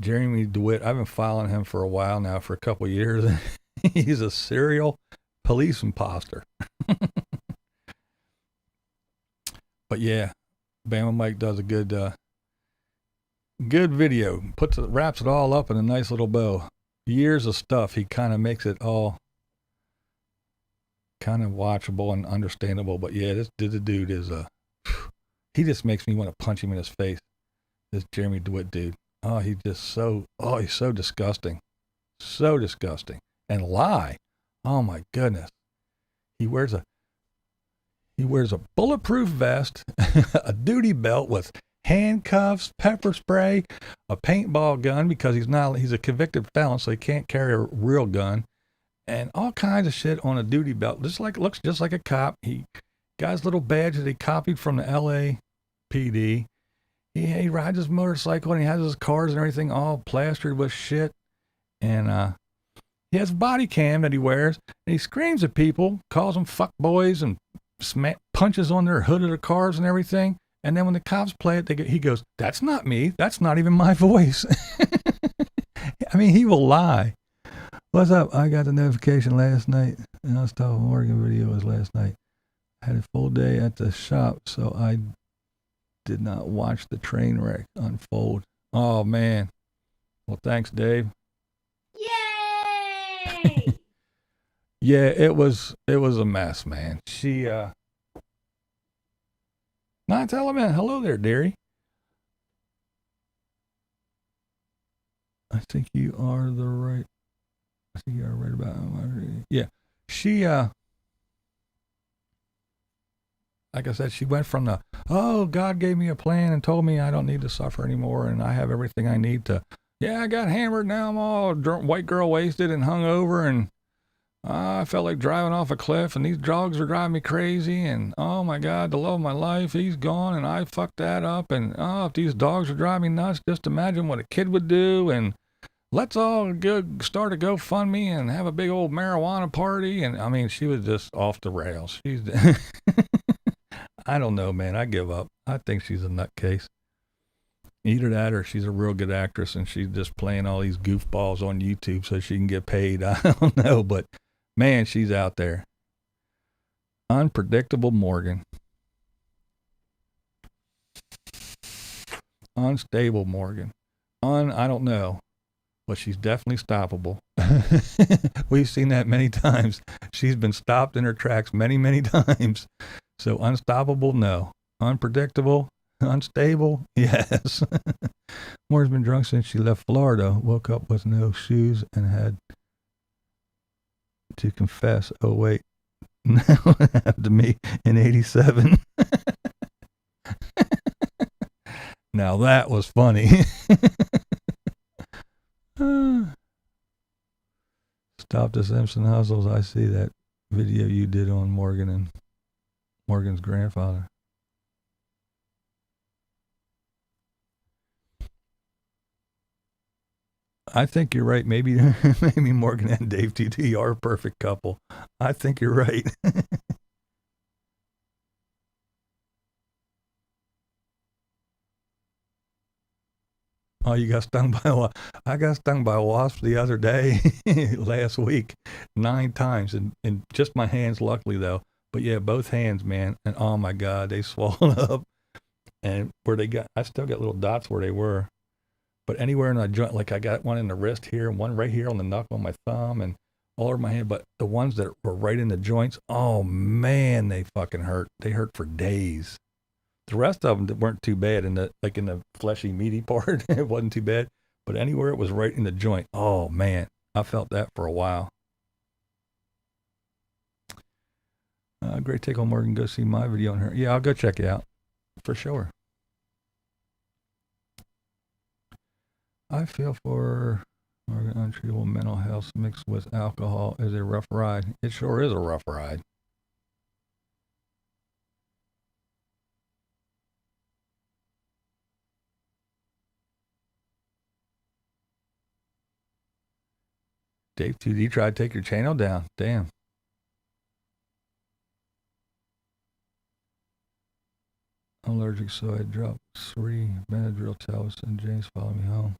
Jeremy DeWitt, I've been following him for a while now, for a couple of years. He's a serial police imposter. But yeah, Bama Mike does a good video. Wraps it all up in a nice little bow. Years of stuff. He kind of makes it all kind of watchable and understandable. But yeah, this dude is he just makes me want to punch him in his face. This Jeremy DeWitt dude. Oh, he's so disgusting. So disgusting. And lie. Oh my goodness. He wears a bulletproof vest, a duty belt with handcuffs, pepper spray, a paintball gun because he's a convicted felon, so he can't carry a real gun, and all kinds of shit on a duty belt. Looks just like a cop. He got his little badge that he copied from the LAPD. He rides his motorcycle and he has his cars and everything all plastered with shit. And he has a body cam that he wears, and he screams at people, calls them fuck boys, and punches on their hood of their cars and everything. And then when the cops play it, he goes, "That's not me. That's not even my voice." I mean, he will lie. What's up? I got the notification last night, and I was talking Morgan video was last night. I had a full day at the shop, so I did not watch the train wreck unfold. Oh man. Well, thanks, Dave. Yay! Yeah, it was a mess, man. She Not element. Hello there, dearie. I think you are right about yeah. She like I said, she went from the, oh, God gave me a plan and told me I don't need to suffer anymore and I have everything I need to, yeah, I got hammered, now I'm all drunk, white girl wasted and hungover, and I felt like driving off a cliff and these dogs are driving me crazy, and oh my God, the love of my life, he's gone and I fucked that up, and oh, if these dogs are driving me nuts, just imagine what a kid would do, and let's all start a GoFundMe and have a big old marijuana party. And I mean, she was just off the rails. She's I don't know, man. I give up. I think she's a nutcase. Either that or she's a real good actress and she's just playing all these goofballs on YouTube so she can get paid. I don't know, but man, she's out there. Unpredictable Morgan. Unstable Morgan. I don't know, but she's definitely stoppable. We've seen that many times. She's been stopped in her tracks many, many times. So unstoppable, no. Unpredictable, unstable, yes. Moore's been drunk since she left Florida, woke up with no shoes and had to confess, oh wait, now it happened to me in 87. Now that was funny. Stop the Simpson hustles. I see that video you did on Morgan and Morgan's grandfather. I think you're right. Maybe Morgan and Dave TT are a perfect couple. I think you're right. Oh, you got stung by a wasp. I got stung by a wasp the other day, last week, 9 times, and just my hands, luckily though. But yeah, both hands, man, and oh my God, they swelled up, and I still got little dots where they were, but anywhere in the joint, like I got one in the wrist here, and one right here on the knuckle on my thumb, and all over my hand. But the ones that were right in the joints, oh man, they fucking hurt. They hurt for days. The rest of them weren't too bad in the fleshy, meaty part. It wasn't too bad, but anywhere it was right in the joint, oh man, I felt that for a while. Great take on Morgan. Go see my video on her. Yeah, I'll go check it out for sure. I feel for Morgan. Untreatable mental health mixed with alcohol is a rough ride. It sure is a rough ride. Dave 2D tried to take your channel down. Damn. allergic, so I dropped 3 Benadryl tablets and James followed me home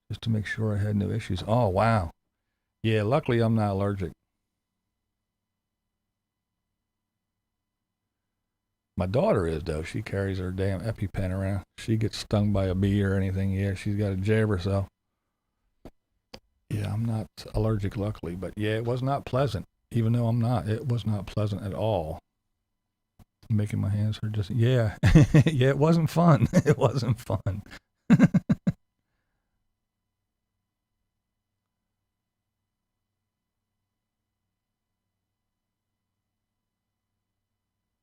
just to make sure I had no issues. Oh, wow. Yeah, luckily I'm not allergic. My daughter is, though. She carries her damn EpiPen around. She gets stung by a bee or anything. Yeah, she's got a jab herself. Yeah, I'm not allergic, luckily. But yeah, it was not pleasant. Even though I'm not, it was not pleasant at all. Making my hands hurt just, yeah. Yeah, it wasn't fun. It wasn't fun.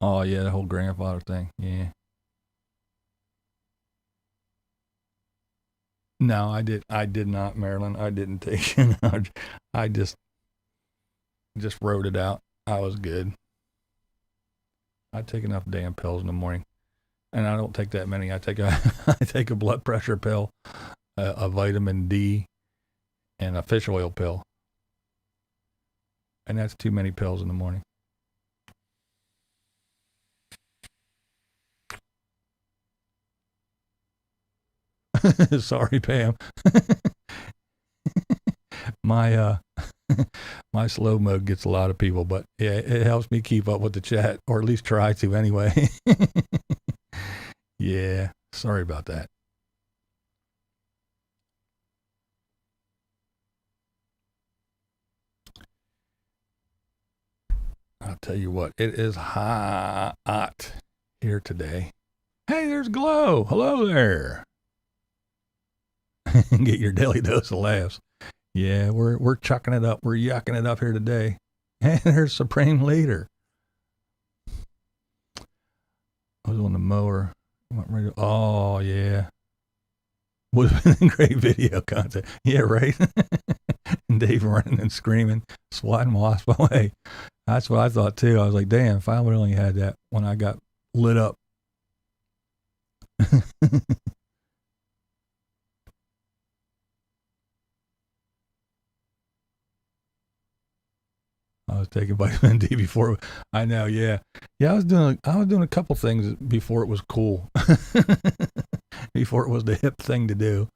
Oh, yeah, the whole grandfather thing. Yeah. No, I did not, Marilyn. I didn't take it. I just wrote it out. I was good. I take enough damn pills in the morning, and I don't take that many. I take a I take a blood pressure pill, a vitamin D, and a fish oil pill, and that's too many pills in the morning. Sorry, Pam. My my slow mode gets a lot of people, but yeah, it helps me keep up with the chat, or at least try to anyway. Yeah, sorry about that. I'll tell you what, it is hot here today. Hey, there's Glow. Hello there. Get your daily dose of laughs. Yeah, we're chucking it up. We're yucking it up here today. And there's Supreme Leader. I was on the mower. Went right. Oh yeah, would have been great video content. Yeah, right. And Dave running and screaming, swatting wasp away. That's what I thought too. I was like, damn, if I would only had that when I got lit up. I was taking vitamin D before. I know, yeah, yeah. I was doing a couple things before it was cool, before it was the hip thing to do.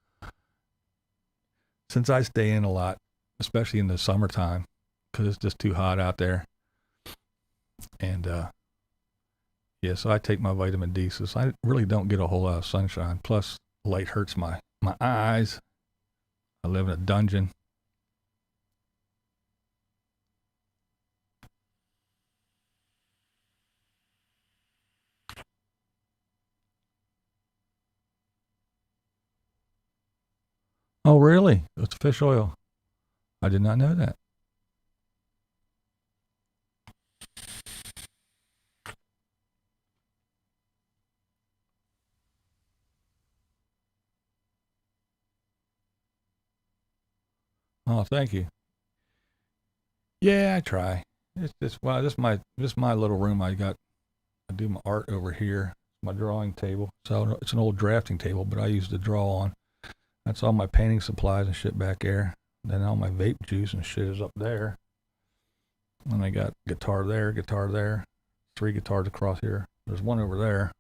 Since I stay in a lot, especially in the summertime, because it's just too hot out there, and yeah, so I take my vitamin D. So I really don't get a whole lot of sunshine. Plus, light hurts my eyes. I live in a dungeon. Oh, really? It's fish oil. I did not know that. Oh, thank you. Yeah, I try. It's just well, this my little room. I do my art over here. My drawing table. So it's an old drafting table, but I use to draw on. That's all my painting supplies and shit back there. Then all my vape juice and shit is up there. And I got guitar there, 3 guitars across here. There's one over there.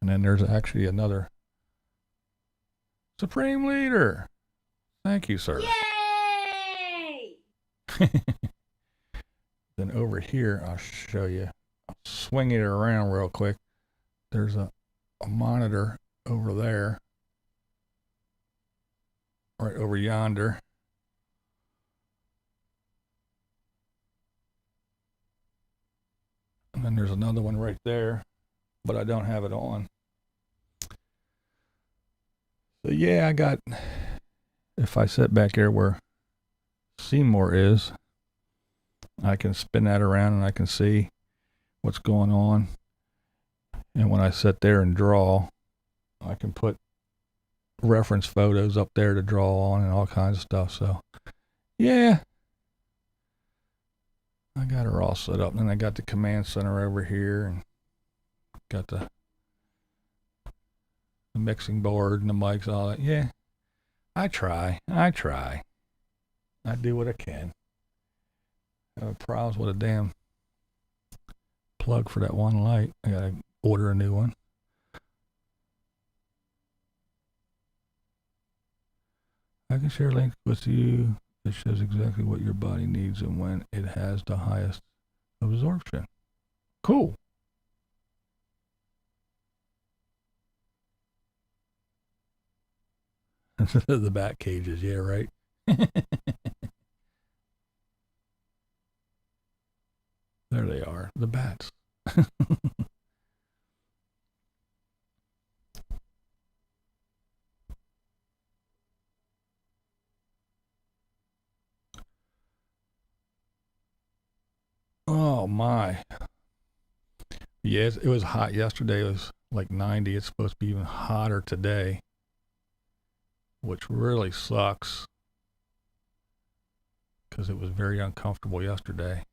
And then there's actually another Supreme Leader. Thank you, sir. Yay! Then over here, I'll show you. I'll swing it around real quick. There's a monitor over there. Right over yonder. And then there's another one right there, but I don't have it on. So yeah, I got, if I sit back here where Seymour is, I can spin that around and I can see what's going on. And when I sit there and draw, I can put reference photos up there to draw on and all kinds of stuff. So yeah, I got her all set up. And then I got the command center over here and got the mixing board and the mics, all that. Yeah, I try. I do what I can. I have problems with a damn plug for that one light. I gotta order a new one. I can share a link with you that shows exactly what your body needs and when it has the highest absorption. Cool. The bat cages, yeah, right. There they are, the bats. Oh my. Yes, it was hot yesterday. It was like 90. It's supposed to be even hotter today, which really sucks because it was very uncomfortable yesterday.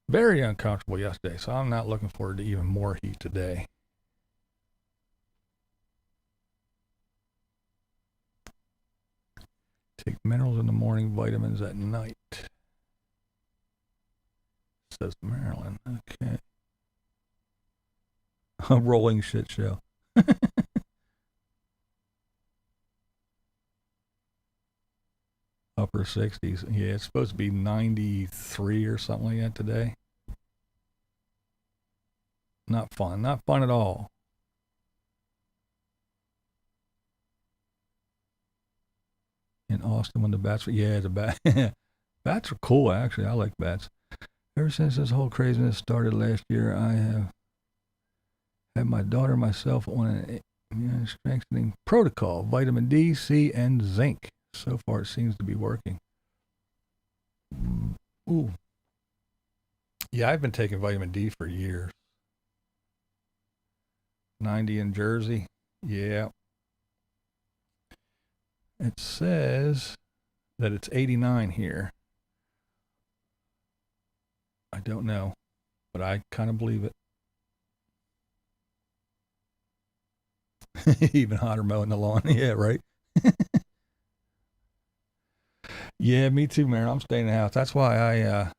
Very uncomfortable yesterday, so I'm not looking forward to even more heat today. Take minerals in the morning, vitamins at night. Says Marilyn. Okay. A rolling shit show. Upper 60s. Yeah, it's supposed to be 93 or something like that today. Not fun. Not fun at all. In Austin when the bats were, yeah, the bats are cool actually. I like bats. Ever since this whole craziness started last year, I have had my daughter and myself on an strengthening protocol, vitamin D, C, and zinc. So far, it seems to be working. Ooh. Yeah, I've been taking vitamin D for years. 90 in Jersey. Yeah. It says that it's 89 here. I don't know, but I kind of believe it. Even hotter mowing the lawn. Yeah, right. Yeah, me too, man. I'm staying in the house. That's why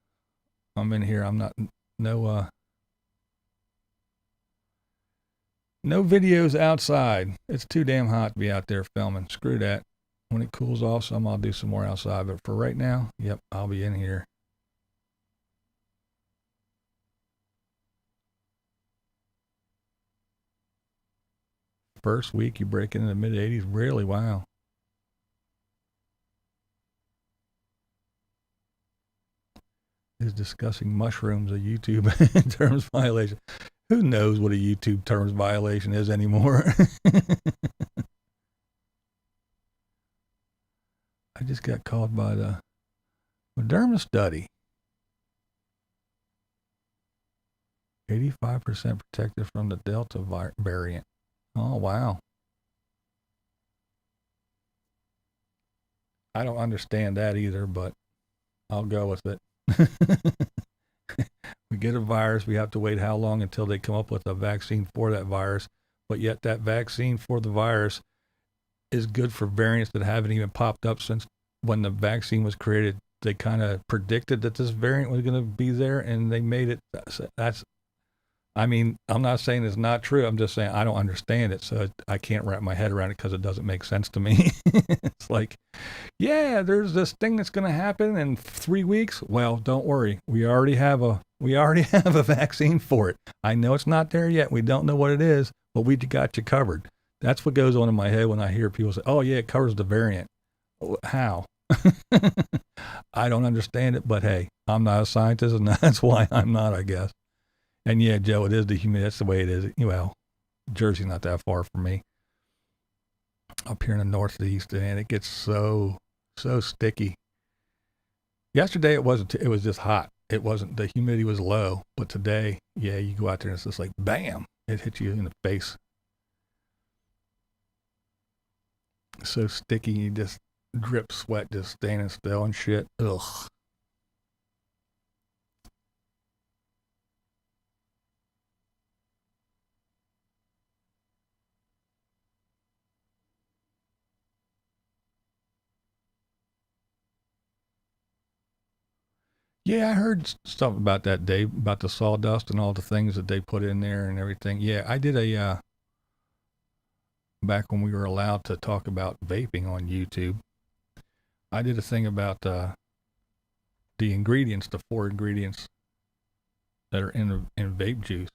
I'm in here. I'm not no no videos outside. It's too damn hot to be out there filming. Screw that. When it cools off some, I'll do some more outside. But for right now, yep, I'll be in here. First week you break into the mid 80s. Really? Wow. Is discussing mushrooms a YouTube terms violation? Who knows what a YouTube terms violation is anymore? I just got called by the Moderna study. 85% protected from the Delta variant. Oh, wow. I don't understand that either, but I'll go with it. We get a virus, we have to wait how long until they come up with a vaccine for that virus, but yet that vaccine for the virus is good for variants that haven't even popped up since when the vaccine was created. They kind of predicted that this variant was going to be there and they made it. I mean, I'm not saying it's not true. I'm just saying I don't understand it. So I can't wrap my head around it because it doesn't make sense to me. It's like, yeah, there's this thing that's going to happen in 3 weeks. Well, don't worry. We already have a vaccine for it. I know it's not there yet. We don't know what it is, but we got you covered. That's what goes on in my head when I hear people say, oh, yeah, it covers the variant. How? I don't understand it, but hey, I'm not a scientist, and that's why I'm not, I guess. And yeah, Joe, it is the humidity. That's the way it is. Well, Jersey's not that far from me. Up here in the northeast, and it gets so sticky. Yesterday it wasn't. It was just hot. It wasn't. The humidity was low. But today, yeah, you go out there and it's just like bam, it hits you in the face. So sticky, you just drip sweat, just standing still and shit. Ugh. Yeah, I heard stuff about that, Dave, about the sawdust and all the things that they put in there and everything. Yeah, I did back when we were allowed to talk about vaping on YouTube. I did a thing about the ingredients, the 4 ingredients that are in vape juice,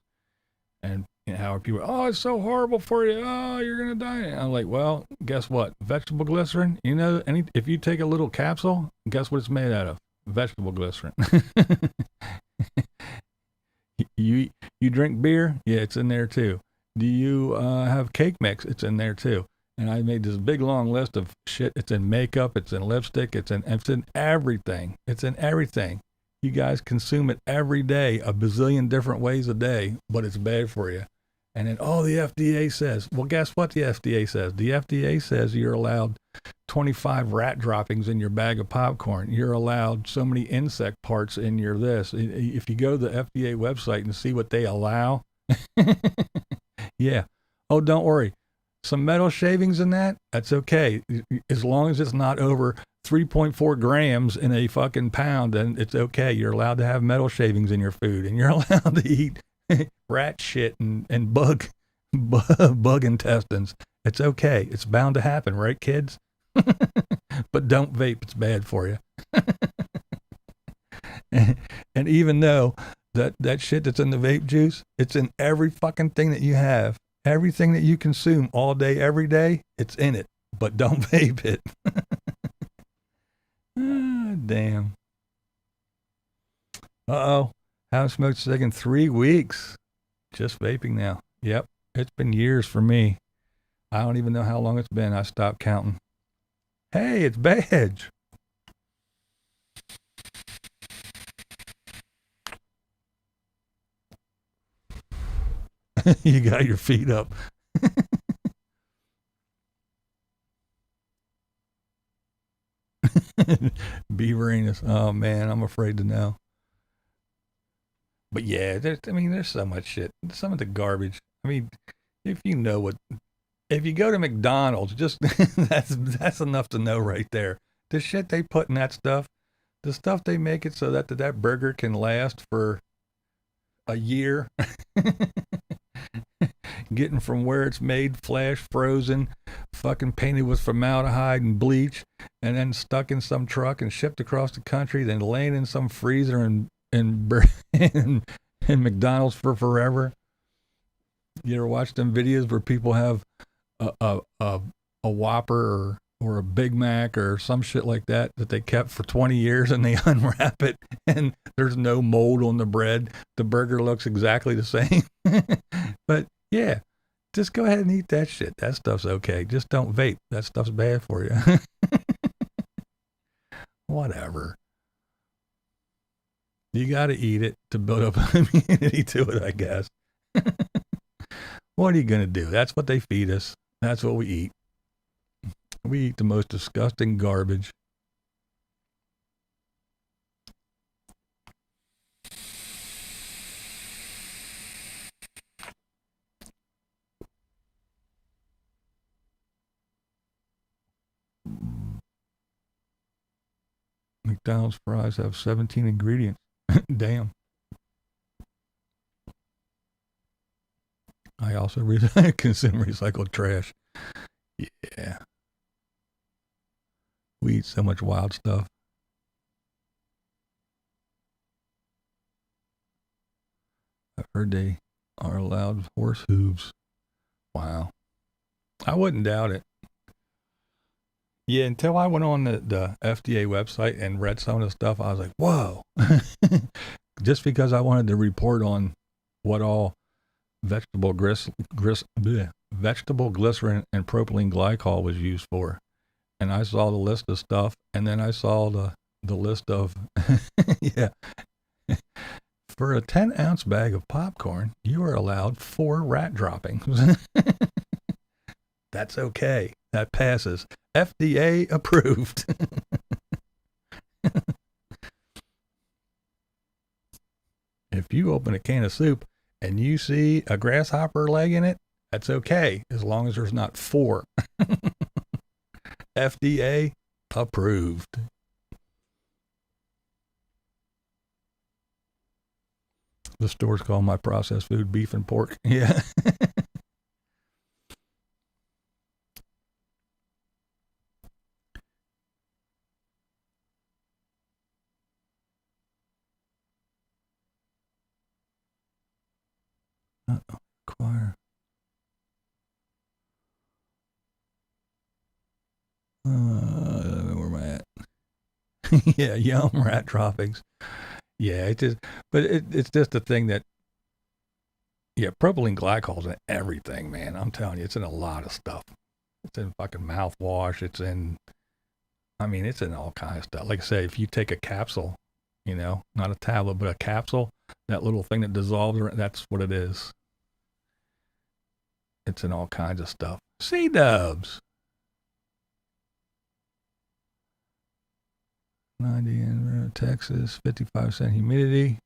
and how people, oh, it's so horrible for you. Oh, you're gonna die. And I'm like, well, guess what? Vegetable glycerin. You know, if you take a little capsule, guess what it's made out of? Vegetable glycerin. you drink beer? Yeah, it's in there too. Do you have cake mix? It's in there too. And I made this big long list of shit. It's in makeup. It's in lipstick. It's in everything. It's in everything. You guys consume it every day, a bazillion different ways a day, but it's bad for you. And then, oh, the FDA says. Well, guess what the FDA says? The FDA says you're allowed 25 rat droppings in your bag of popcorn. You're allowed so many insect parts in your this. If you go to the FDA website and see what they allow, yeah. Oh, don't worry. Some metal shavings in that's okay. As long as it's not over 3.4 grams in a fucking pound, then it's okay. You're allowed to have metal shavings in your food, and you're allowed to eat rat shit and bug intestines. It's okay. It's bound to happen, right, kids? But don't vape. It's bad for you. And even though that shit that's in the vape juice, it's in every fucking thing that you have. Everything that you consume all day, every day, it's in it. But don't vape it. Damn. Uh-oh. Haven't smoked a cig in 3 weeks. Just vaping now. Yep. It's been years for me. I don't even know how long it's been. I stopped counting. Hey, it's Badge. You got your feet up. Beaverinus. Oh man, I'm afraid to know. But yeah, there's so much shit. Some of the garbage. I mean, if you go to McDonald's, just that's enough to know right there. The shit they put in that stuff, the stuff they make it so that burger can last for a year. Getting from where it's made, flash frozen, fucking painted with formaldehyde and bleach, and then stuck in some truck and shipped across the country, then laying in some freezer in McDonald's for forever. You ever watch them videos where people have a Whopper or a Big Mac or some shit like that they kept for 20 years, and they unwrap it and there's no mold on the bread. The burger looks exactly the same. But yeah, just go ahead and eat that shit. That stuff's okay. Just don't vape. That stuff's bad for you. Whatever. You got to eat it to build up immunity to it, I guess. What are you going to do? That's what they feed us. That's what we eat. We eat the most disgusting garbage. McDonald's fries have 17 ingredients. Damn. I also consume recycled trash. Yeah. We eat so much wild stuff. I've heard they are allowed horse hooves. Wow. I wouldn't doubt it. Yeah, until I went on the FDA website and read some of the stuff, I was like, whoa. Just because I wanted to report on what all vegetable glycerin and propylene glycol was used for. And I saw the list of stuff, and then I saw the list of, yeah. For a 10-ounce bag of popcorn, you are allowed 4 rat droppings. That's okay. That passes. FDA approved. If you open a can of soup and you see a grasshopper leg in it, that's okay, as long as there's not 4. FDA approved. The stores call my processed food beef and pork. Yeah. Choir. I don't know where am I at? Yeah, yum, rat droppings. Yeah, it's just a thing that, yeah, propylene glycol's in everything, man. I'm telling you, it's in a lot of stuff. It's in fucking mouthwash. It's in all kinds of stuff. Like I say, if you take a capsule, not a tablet, but a capsule, that little thing that dissolves, that's what it is. It's in all kinds of stuff. C-dubs. 90 in Texas, 55% humidity.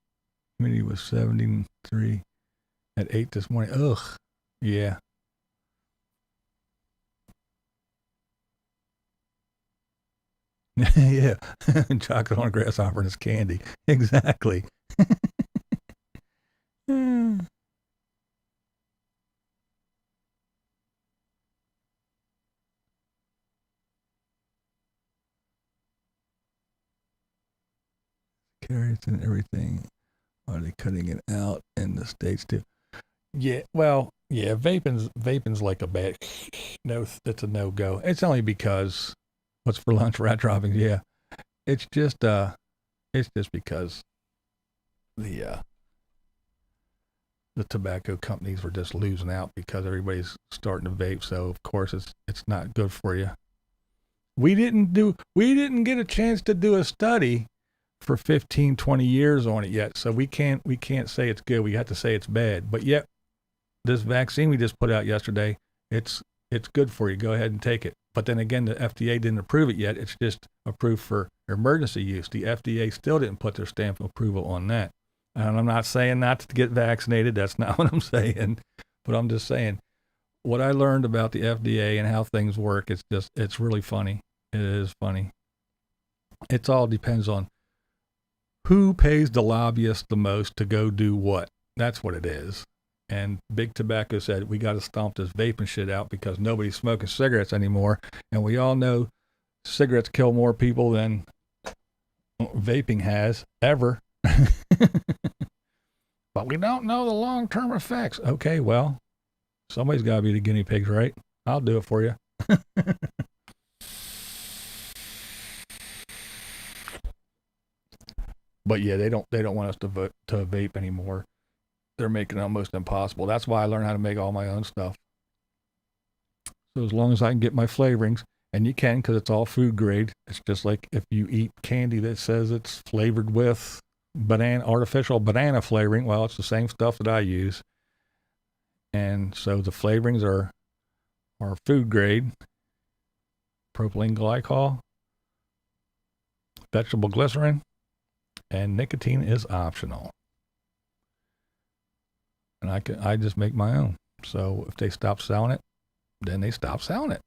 Humidity was 73 at 8 this morning. Ugh. Yeah. Yeah. Chocolate on a grasshopper and it's candy. Exactly. Carrots and everything. Are they cutting it out in the States too? Yeah, well, yeah, vaping's like a bad no, it's a no go. It's only because what's for lunch, rat droppings, yeah. It's just because the the tobacco companies were just losing out because everybody's starting to vape, so of course it's not good for you. We didn't get a chance to do a study for 15, 20 years on it yet, so we can't say it's good. We have to say it's bad. But yet this vaccine we just put out yesterday, it's good for you. Go ahead and take it. But then again, the FDA didn't approve it yet. It's just approved for emergency use. The FDA still didn't put their stamp of approval on that. And I'm not saying not to get vaccinated. That's not what I'm saying. But I'm just saying what I learned about the FDA and how things work. It's really funny. It is funny. It all depends on who pays the lobbyists the most to go do what. That's what it is. And Big Tobacco said, we got to stomp this vaping shit out because nobody's smoking cigarettes anymore. And we all know cigarettes kill more people than vaping has ever. But we don't know the long-term effects. Okay, well, somebody's got to be the guinea pigs, right? I'll do it for you. But yeah, they don't want us to vape anymore. They're making it almost impossible. That's why I learned how to make all my own stuff. So as long as I can get my flavorings, and you can because it's all food grade. It's just like if you eat candy that says it's flavored with artificial banana flavoring. Well, it's the same stuff that I use. And so the flavorings are food grade, propylene glycol, vegetable glycerin, and nicotine is optional. And I just make my own. So if they stop selling it, then they stop selling it.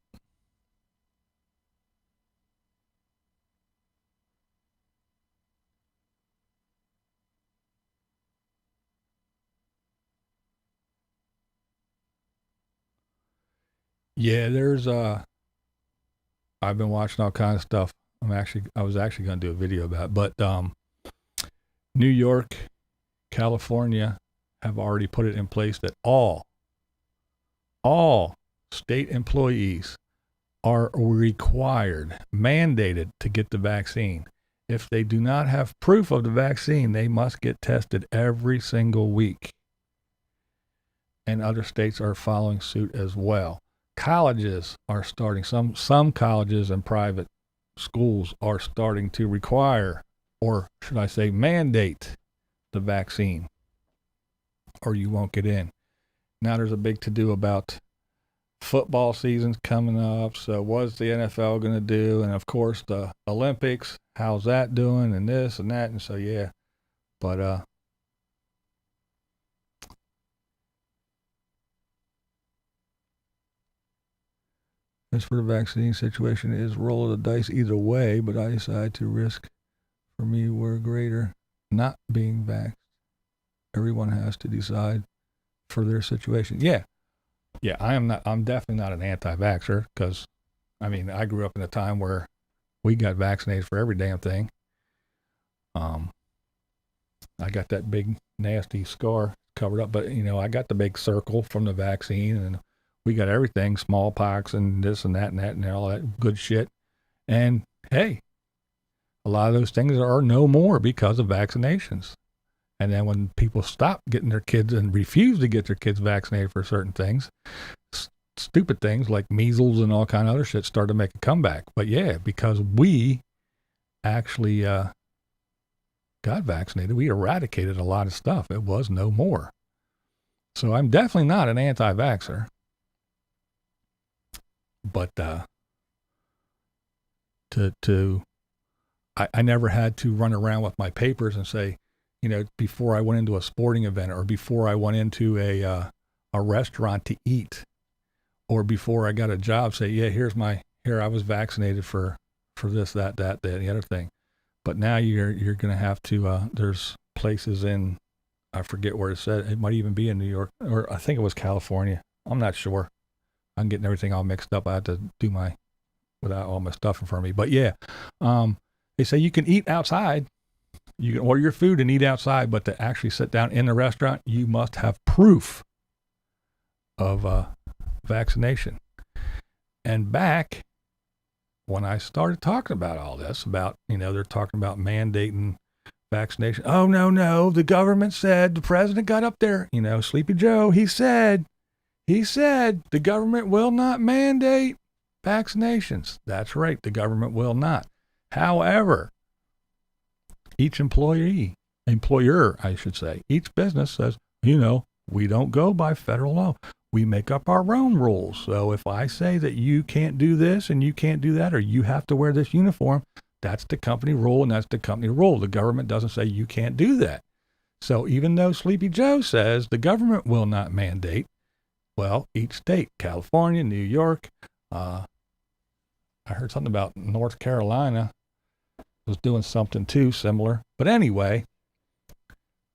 Yeah, I've been watching all kinds of stuff. I was actually going to do a video about it, but New York, California have already put it in place that all state employees are mandated to get the vaccine. If they do not have proof of the vaccine, they must get tested every single week. And other states are following suit as well. Colleges are starting, some colleges and private schools are starting to require, or should I say mandate, the vaccine, or you won't get in. Now there's a big to-do about football season's coming up, so what's the NFL going to do? And of course the Olympics, how's that doing? And this and that, and so yeah. But as for the vaccine situation, it is roll of the dice either way, but I decided to risk for me were greater not being vaxxed. Everyone has to decide for their situation. Yeah. I'm definitely not an anti-vaxxer because, I mean, I grew up in a time where we got vaccinated for every damn thing. I got that big nasty scar covered up, but I got the big circle from the vaccine, and we got everything, smallpox and this and that and all that good shit. And hey, a lot of those things are no more because of vaccinations. And then when people stop getting their kids and refuse to get their kids vaccinated for certain things, stupid things like measles and all kind of other shit started to make a comeback. But yeah, because we actually got vaccinated, we eradicated a lot of stuff. It was no more. So I'm definitely not an anti-vaxxer. But I never had to run around with my papers and say, before I went into a sporting event or before I went into a restaurant to eat or before I got a job, say, yeah, here I was vaccinated for this, that, the other thing. But now you're going to have to, there's places in, I forget where it said, it might even be in New York, or I think it was California. I'm not sure. I'm getting everything all mixed up. I had to do without all my stuff in front of me. But yeah, they say you can eat outside. You can order your food and eat outside, but to actually sit down in the restaurant, you must have proof of vaccination. And back when I started talking about all this, about, they're talking about mandating vaccination. Oh, no, the government said, the president got up there, Sleepy Joe, he said the government will not mandate vaccinations. That's right, the government will not. However, each employer, I should say, each business says, we don't go by federal law. We make up our own rules. So if I say that you can't do this and you can't do that, or you have to wear this uniform, that's the company rule and that's the company rule. The government doesn't say you can't do that. So even though Sleepy Joe says the government will not mandate, well, each state, California, New York, I heard something about North Carolina was doing something too similar. But anyway,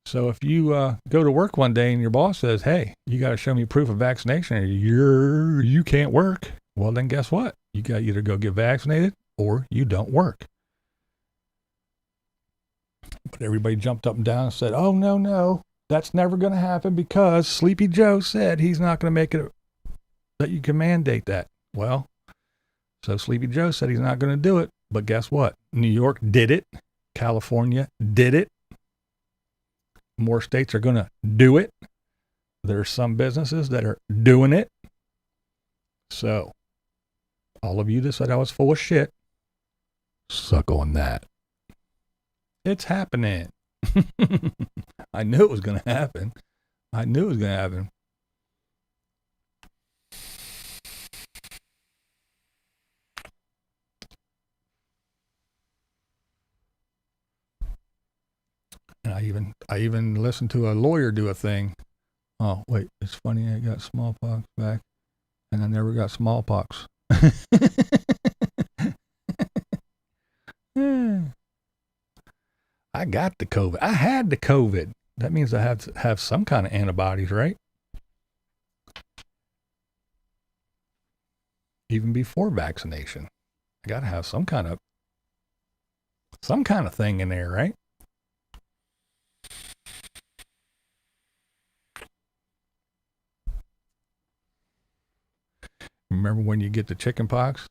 so if you go to work one day and your boss says, hey, you got to show me proof of vaccination or you can't work, well, then guess what? You got to either go get vaccinated or you don't work. But everybody jumped up and down and said, oh, no, that's never going to happen because Sleepy Joe said he's not going to make it that you can mandate that. Well, so Sleepy Joe said he's not going to do it. But guess what? New York did it. California did it. More states are going to do it. There's some businesses that are doing it. So, all of you that said I was full of shit, suck on that. It's happening. I knew it was going to happen. And I even listened to a lawyer do a thing. Oh, wait, it's funny. I got smallpox back and I never got smallpox. I got the COVID. I had the COVID. That means I have to have some kind of antibodies, right? Even before vaccination. I got to have some kind of thing in there, right? Remember when you get the chicken pox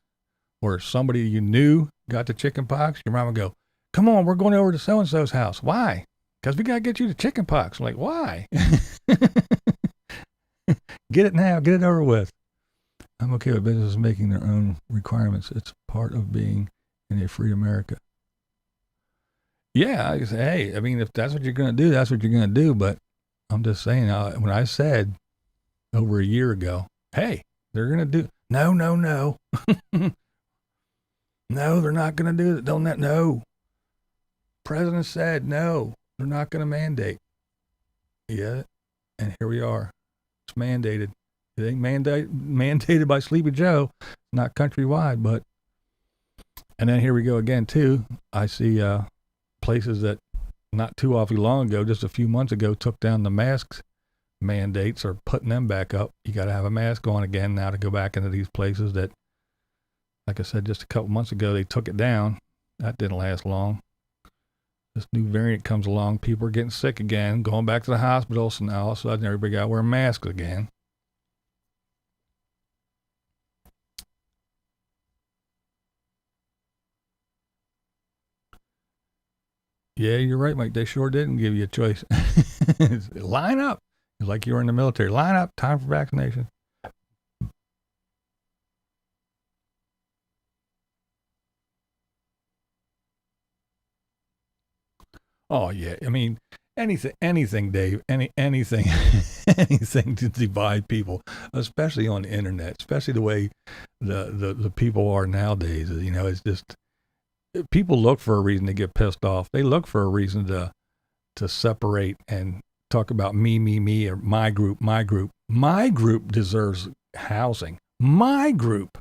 or somebody you knew got the chicken pox, your mom would go, come on, we're going over to so-and-so's house. Why? Because we got to get you the chicken pox. I'm like, why? Get it now. Get it over with. I'm okay with businesses making their own requirements. It's part of being in a free America. Yeah, I say, hey, I mean, if that's what you're going to do, that's what you're going to do. But I'm just saying, when I said over a year ago, hey, they're going to do, no. No, they're not going to do it. No. President said, no, they're not going to mandate. Yeah, and here we are. It's mandated. It ain't mandated by Sleepy Joe, not countrywide, but, and then here we go again, too. I see places that not too awfully long ago, just a few months ago, took down the masks mandates or putting them back up. You got to have a mask on again now to go back into these places that, like I said, just a couple months ago, they took it down. That didn't last long. This new variant comes along. People are getting sick again, going back to the hospital. So now all of a sudden everybody got to wear masks again. Yeah, you're right, Mike. They sure didn't give you a choice. Line up. It's like you were in the military. Line up. Time for vaccination. Oh yeah, I mean anything, Dave, anything, anything to divide people, especially on the internet, especially the way the people are nowadays. You know, it's just people look for a reason to get pissed off. They look for a reason to separate and talk about me, or my group, my group. My group deserves housing. My group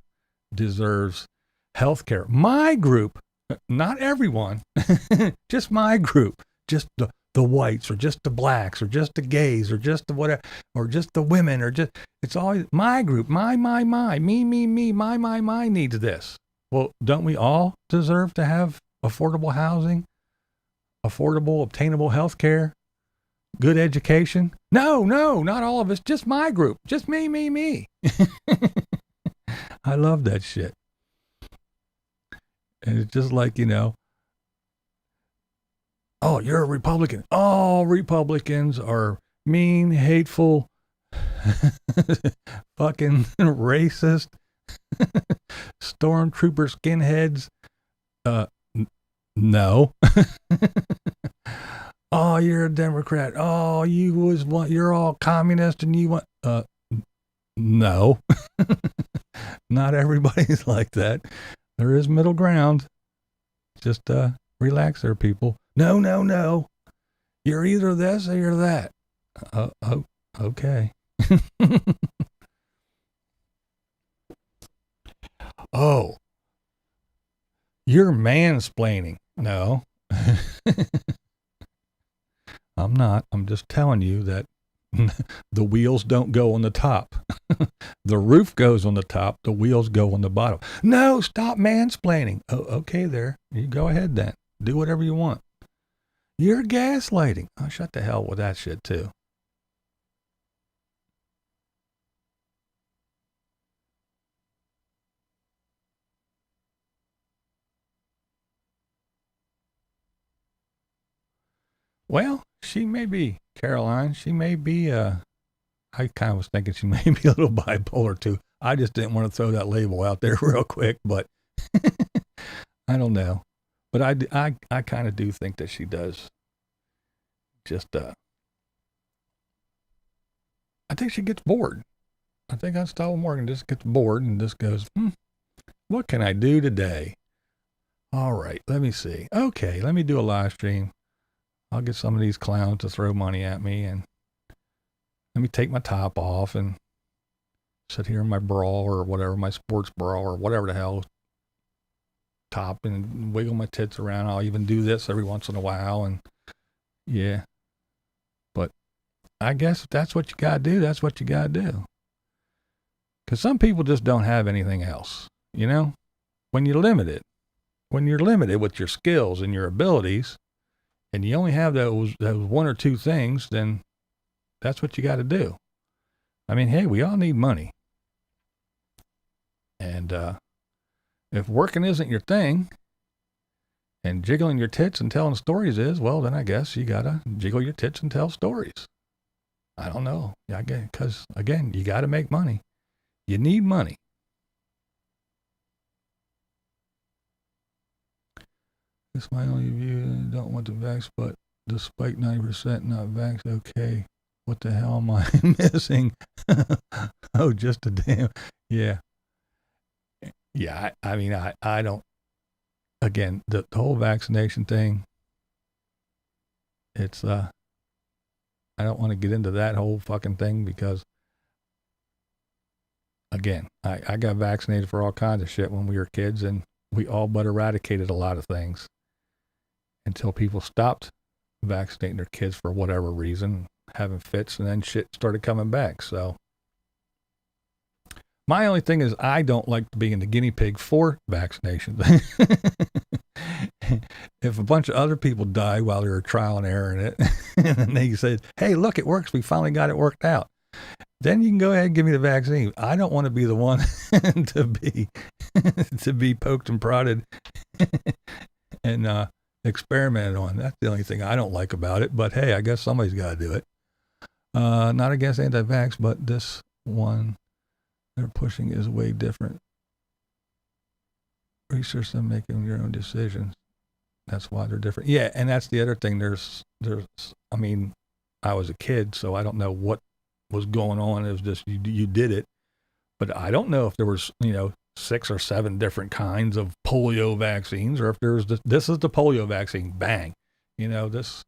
deserves health care. My group, not everyone, just my group, just the whites, or just the blacks, or just the gays, or just the whatever, or just the women, or just, it's always my group, my, me, my needs this. Well, don't we all deserve to have affordable housing, affordable, obtainable health care, good education? No, not all of us, just my group, just me. I love that shit. And it's just like, you know, oh, you're a Republican. All Republicans are mean, hateful, fucking racist, stormtrooper skinheads. No. Oh, you're a Democrat. Oh, you're all communist and you want, no. Not everybody's like that. There is middle ground. Just relax there, people. No. You're either this or you're that. Okay. Oh, you're mansplaining. No. I'm not. I'm just telling you that the wheels don't go on the top. The roof goes on the top. The wheels go on the bottom. No, stop mansplaining. Oh, okay there. You go ahead then. Do whatever you want. You're gaslighting. Oh, shut the hell with that shit too. Well, she may be, Caroline. She may be, I kind of was thinking she may be a little bipolar too. I just didn't want to throw that label out there real quick, but I don't know. But I kind of do think that she does. Just, I think she gets bored. I think Stella Morgan just gets bored and just goes, what can I do today? All right, let me see. Okay, let me do a live stream. I'll get some of these clowns to throw money at me, and let me take my top off and sit here in my bra or whatever, my sports bra or whatever the hell, top, and wiggle my tits around. I'll even do this every once in a while, and yeah. But I guess if that's what you gotta do, that's what you gotta do. Because some people just don't have anything else, you know? When you're limited with your skills and your abilities, and you only have those one or two things, then that's what you got to do. I mean, hey, we all need money. And if working isn't your thing, and jiggling your tits and telling stories is, well, then I guess you got to jiggle your tits and tell stories. I don't know. Because, again, you got to make money. You need money. It's my only view. I don't want to vax, but despite 90% not vax, okay. What the hell am I missing? Oh, just a damn. Yeah. Yeah, I mean, I don't, again, the whole vaccination thing, it's, I don't want to get into that whole fucking thing because, again, I got vaccinated for all kinds of shit when we were kids, and we all but eradicated a lot of things until people stopped vaccinating their kids for whatever reason, having fits, and then shit started coming back. So my only thing is I don't like being the guinea pig for vaccinations. If a bunch of other people die while they were trial and error in it, and then they said, hey, look, it works. We finally got it worked out. Then you can go ahead and give me the vaccine. I don't want to be the one to be poked and prodded and experimented on. That's the only thing I don't like about it. But hey, I guess somebody's got to do it. Not against anti-vax, but this one they're pushing is way different. Research them making your own decisions. That's why they're different. Yeah, and that's the other thing. There's. I mean, I was a kid, so I don't know what was going on. It was just you did it, but I don't know if there was 6 or 7 different kinds of polio vaccines, or if there's this is the polio vaccine. Bang, this.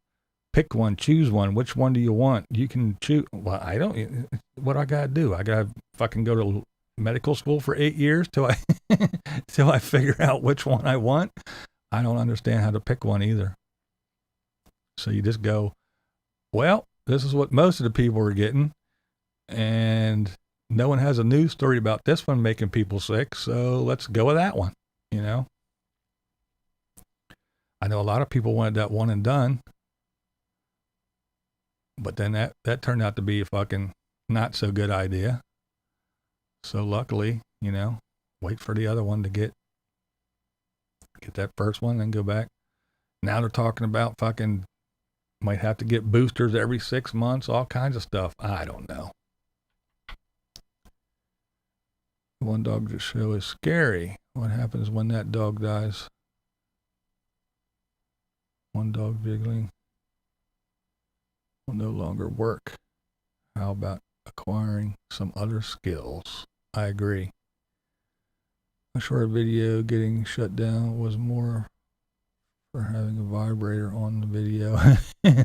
Pick one, choose one. Which one do you want? You can choose. Well, I don't. What I gotta do? I gotta fucking go to medical school for 8 years till I figure out which one I want. I don't understand how to pick one either. So you just go, well, this is what most of the people are getting, and no one has a news story about this one making people sick, so let's go with that one. I know a lot of people wanted that one and done, but then that turned out to be a fucking not so good idea. So luckily, wait for the other one to get that first one, then go back. Now they're talking about fucking might have to get boosters every 6 months, all kinds of stuff. I don't know. One dog just show is scary. What happens when that dog dies? One dog jiggling will no longer work. How about acquiring some other skills? I agree. A short video getting shut down was more for having a vibrator on the video,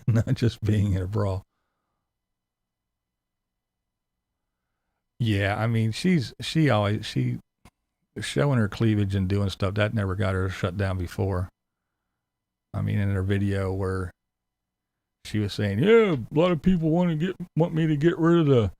not just being in a brawl. Yeah, I mean, she showing her cleavage and doing stuff that never got her shut down before. I mean, in her video where she was saying, yeah, a lot of people want me to get rid of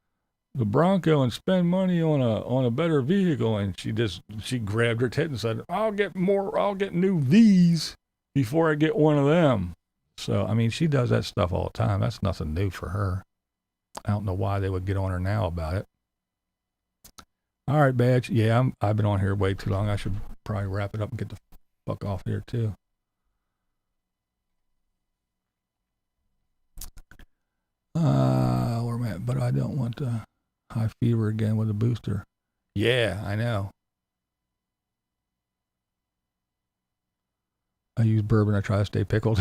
the Bronco and spend money on a better vehicle, and she grabbed her tit and said, I'll get new V's before I get one of them. So I mean, she does that stuff all the time. That's nothing new for her. I don't know why they would get on her now about it. All right, Badge. Yeah, I've been on here way too long. I should probably wrap it up and get the fuck off here too. Where am I at? But I don't want high fever again with a booster. Yeah, I know. I use bourbon. I try to stay pickled.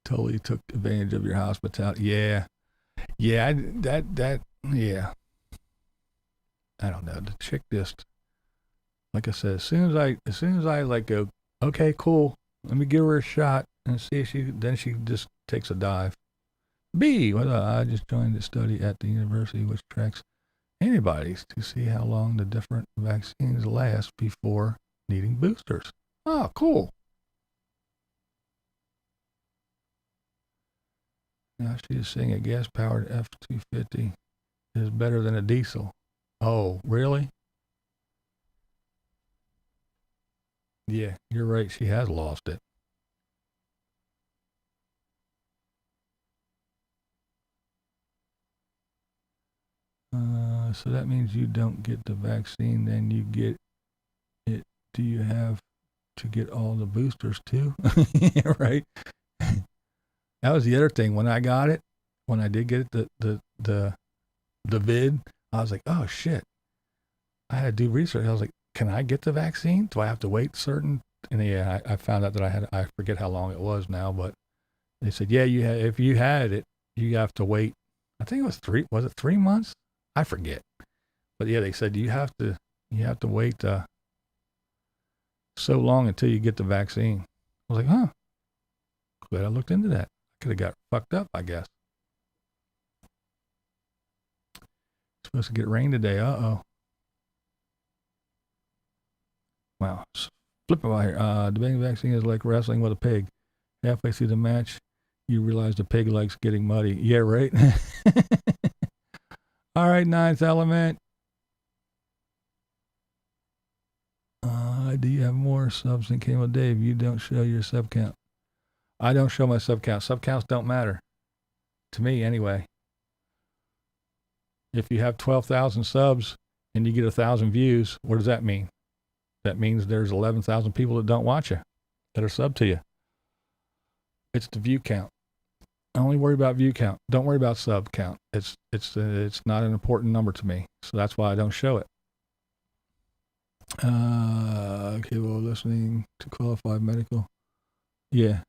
Totally took advantage of your hospitality. Yeah. Yeah, yeah. I don't know. The chick just, like I said, as soon as I like go, okay, cool, let me give her a shot and see if she just takes a dive. B, well, I just joined a study at the university which tracks antibodies to see how long the different vaccines last before needing boosters. Oh, cool. Now she is saying a gas-powered F-250 is better than a diesel. Oh, really? Yeah, you're right. She has lost it. So that means you don't get the vaccine, then you get it. Do you have to get all the boosters too? Yeah, right. That was the other thing. When I got it, when I did get it, the vid, I was like, oh shit. I had to do research. I was like, can I get the vaccine? Do I have to wait certain? And yeah, I found out that I forget how long it was now, but they said, yeah, if you had it, you have to wait. I think it was 3 months? I forget. But yeah, they said you have to wait so long until you get the vaccine. I was like, huh. Glad I looked into that. I could have got fucked up, I guess. Supposed to get rain today. Uh-oh. Wow. Flipping by here. Debating vaccine is like wrestling with a pig. Halfway through the match, you realize the pig likes getting muddy. Yeah, right? All right, ninth element. Do you have more subs than came with Dave? You don't show your sub count. I don't show my sub count. Sub counts don't matter. To me, anyway. If you have 12,000 subs and you get 1,000 views, what does that mean? That means there's 11,000 people that don't watch you, that are sub to you. It's the view count. I only worry about view count. Don't worry about sub count. It's not an important number to me, so that's why I don't show it. Okay, well, listening to qualified medical. Yeah.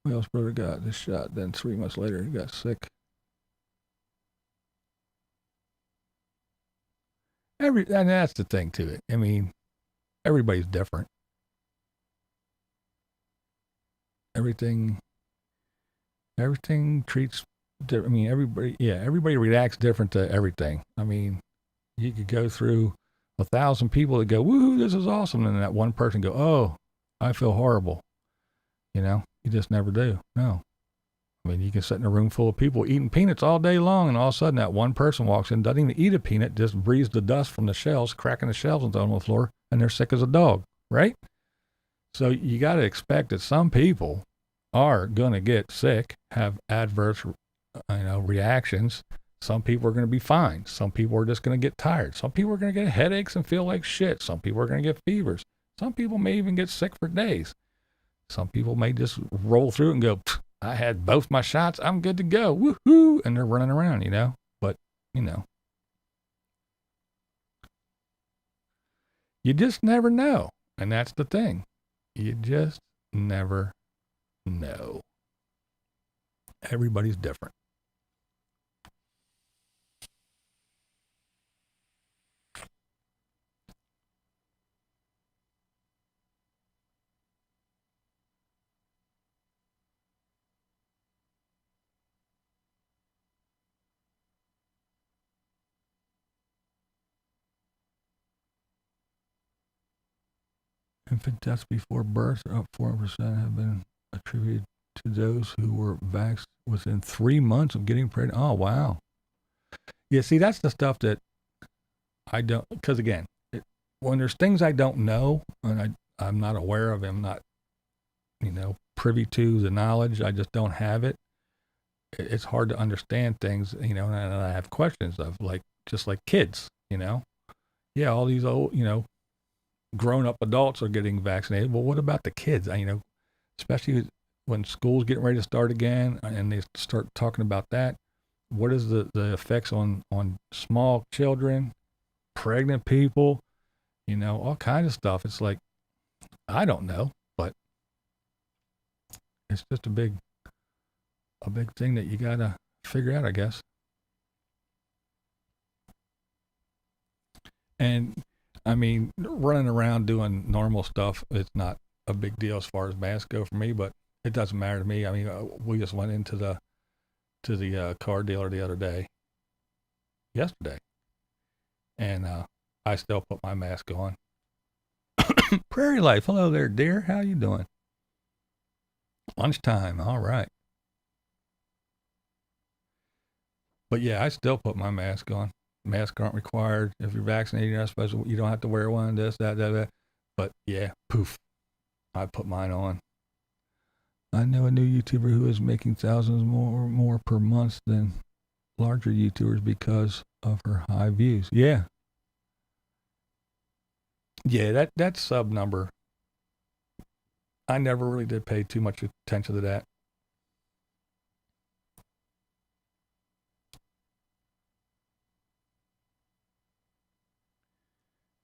My else brother got this shot, then 3 months later he got sick. And that's the thing to it. I mean, everybody's different. Everything treats, I mean, everybody reacts different to everything. I mean, you could go through 1,000 people that go, woohoo, this is awesome. And that one person go, oh, I feel horrible. You know, you just never do. No. I mean, you can sit in a room full of people eating peanuts all day long, and all of a sudden that one person walks in, doesn't even eat a peanut, just breathes the dust from the shells, cracking the shells and throwing them on the floor, and they're sick as a dog, right? So you got to expect that some people are going to get sick, have adverse, reactions. Some people are going to be fine. Some people are just going to get tired. Some people are going to get headaches and feel like shit. Some people are going to get fevers. Some people may even get sick for days. Some people may just roll through it and go, I had both my shots. I'm good to go. Woohoo. And they're running around, But, you just never know. And that's the thing. You just never know. Everybody's different. Infant deaths before birth are up 4% have been attributed to those who were vaxxed within 3 months of getting pregnant. Oh, wow. Yeah, see, that's the stuff that I don't, because again, when there's things I don't know and I'm not aware of, I'm not, privy to the knowledge, I just don't have it. It's hard to understand things, and I have questions of just like kids, Yeah, all these old, grown-up adults are getting vaccinated. Well, what about the kids? Especially when school's getting ready to start again and they start talking about that. What is the effects on small children, pregnant people, all kinds of stuff. It's like, I don't know, but it's just a big thing that you got to figure out, I guess. And I mean, running around doing normal stuff, it's not a big deal as far as masks go for me, but it doesn't matter to me. I mean, we just went into the car dealer the other day, yesterday, and I still put my mask on. Prairie Life, hello there, dear. How you doing? Lunchtime, all right. But yeah, I still put my mask on. Masks aren't required. If you're vaccinated, you're not supposed to, you don't have to wear one, this, that. But yeah, poof, I put mine on. I know a new YouTuber who is making thousands more per month than larger YouTubers because of her high views. Yeah. Yeah, that sub number, I never really did pay too much attention to that.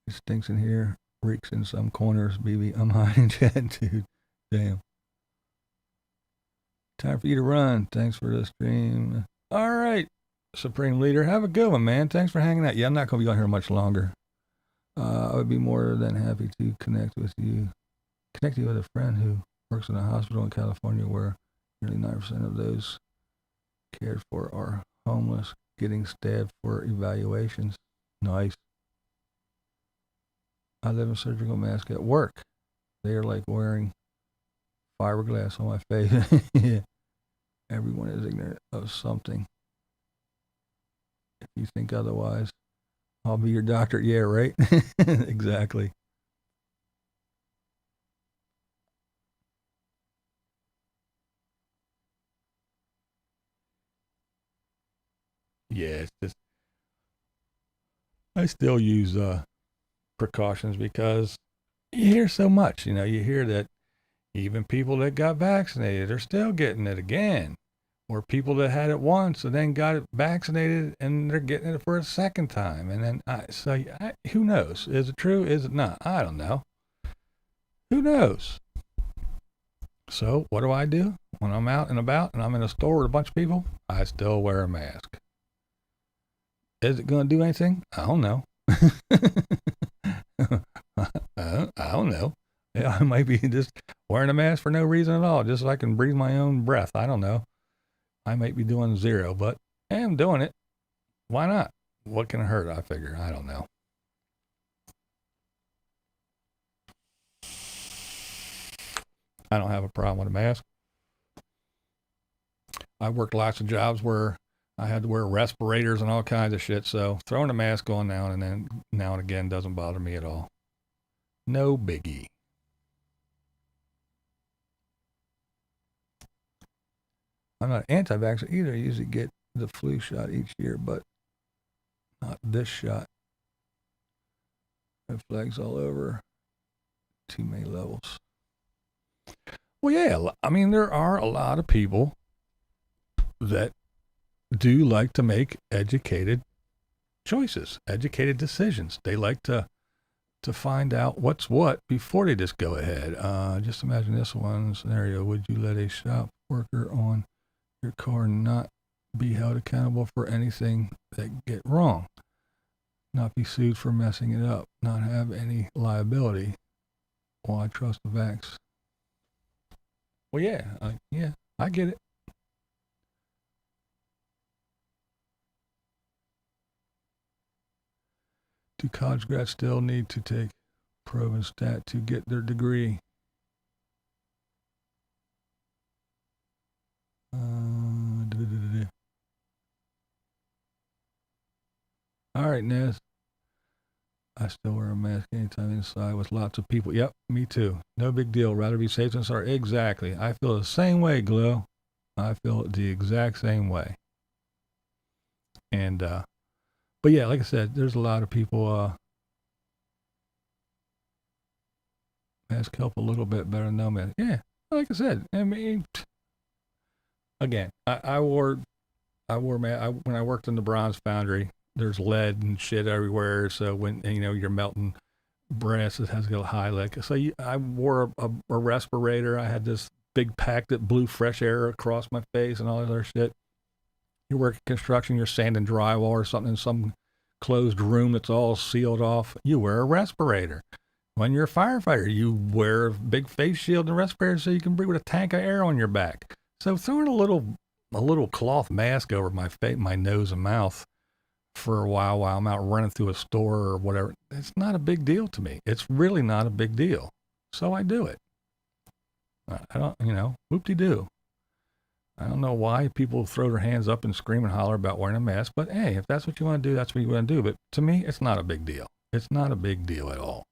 It stinks in here, reeks in some corners, BB. I'm high in chat, dude. Damn. Time for you to run. Thanks for the stream. All right, Supreme Leader. Have a good one, man. Thanks for hanging out. Yeah, I'm not going to be on here much longer. I would be more than happy to connect with you with a friend who works in a hospital in California where nearly 9% of those cared for are homeless. getting stabbed for evaluations. Nice. I live in surgical mask at work. They are like wearing fiberglass on my face. Yeah. Everyone is ignorant of something. If you think otherwise, I'll be your doctor. Yeah, right? Exactly. Yeah, it's just, I still use precautions because you hear so much. You hear that even people that got vaccinated are still getting it again. Or people that had it once and then got it vaccinated and they're getting it for a second time. And then, who knows? Is it true? Is it not? I don't know. Who knows? So, what do? When I'm out and about and I'm in a store with a bunch of people, I still wear a mask. Is it going to do anything? I don't know. I don't know. Yeah, I might be just wearing a mask for no reason at all, just so I can breathe my own breath. I don't know. I might be doing zero, but I am doing it. Why not? What can it hurt? I figure. I don't know. I don't have a problem with a mask. I worked lots of jobs where I had to wear respirators and all kinds of shit, so throwing a mask on now and again doesn't bother me at all. No biggie. I'm not anti-vaxxer either. I usually get the flu shot each year, but not this shot. Red flags all over. Too many levels. Well, yeah. I mean, there are a lot of people that do like to make educated choices, educated decisions. They like to find out what's what before they just go ahead. Just imagine this one scenario. Would you let a shop worker on your car not be held accountable for anything that get wrong? Not be sued for messing it up? Not have any liability? Well, I trust the vax. Well, yeah, I get it. Do college grads still need to take probe and stat to get their degree? All right, Nez. I still wear a mask anytime inside with lots of people. Yep, me too. No big deal. Rather be safe than sorry. Exactly. I feel the same way, Glow. I feel the exact same way. And, but yeah, like I said, there's a lot of people, mask help a little bit better than no mask. Yeah, like I said, I mean, again, I wore when I worked in the bronze foundry, there's lead and shit everywhere. So when you're melting brass, it has got a high lead. So I wore a respirator. I had this big pack that blew fresh air across my face and all that other shit. You work in construction, you're sanding drywall or something in some closed room that's all sealed off. You wear a respirator. When you're a firefighter, you wear a big face shield and respirator so you can breathe with a tank of air on your back. So throwing a little cloth mask over my face, my nose and mouth for a while I'm out running through a store or whatever, it's not a big deal to me. It's really not a big deal. So I do it. I don't, whoop-de-doo. I don't know why people throw their hands up and scream and holler about wearing a mask, but hey, if that's what you want to do, that's what you want to do. But to me, it's not a big deal. It's not a big deal at all.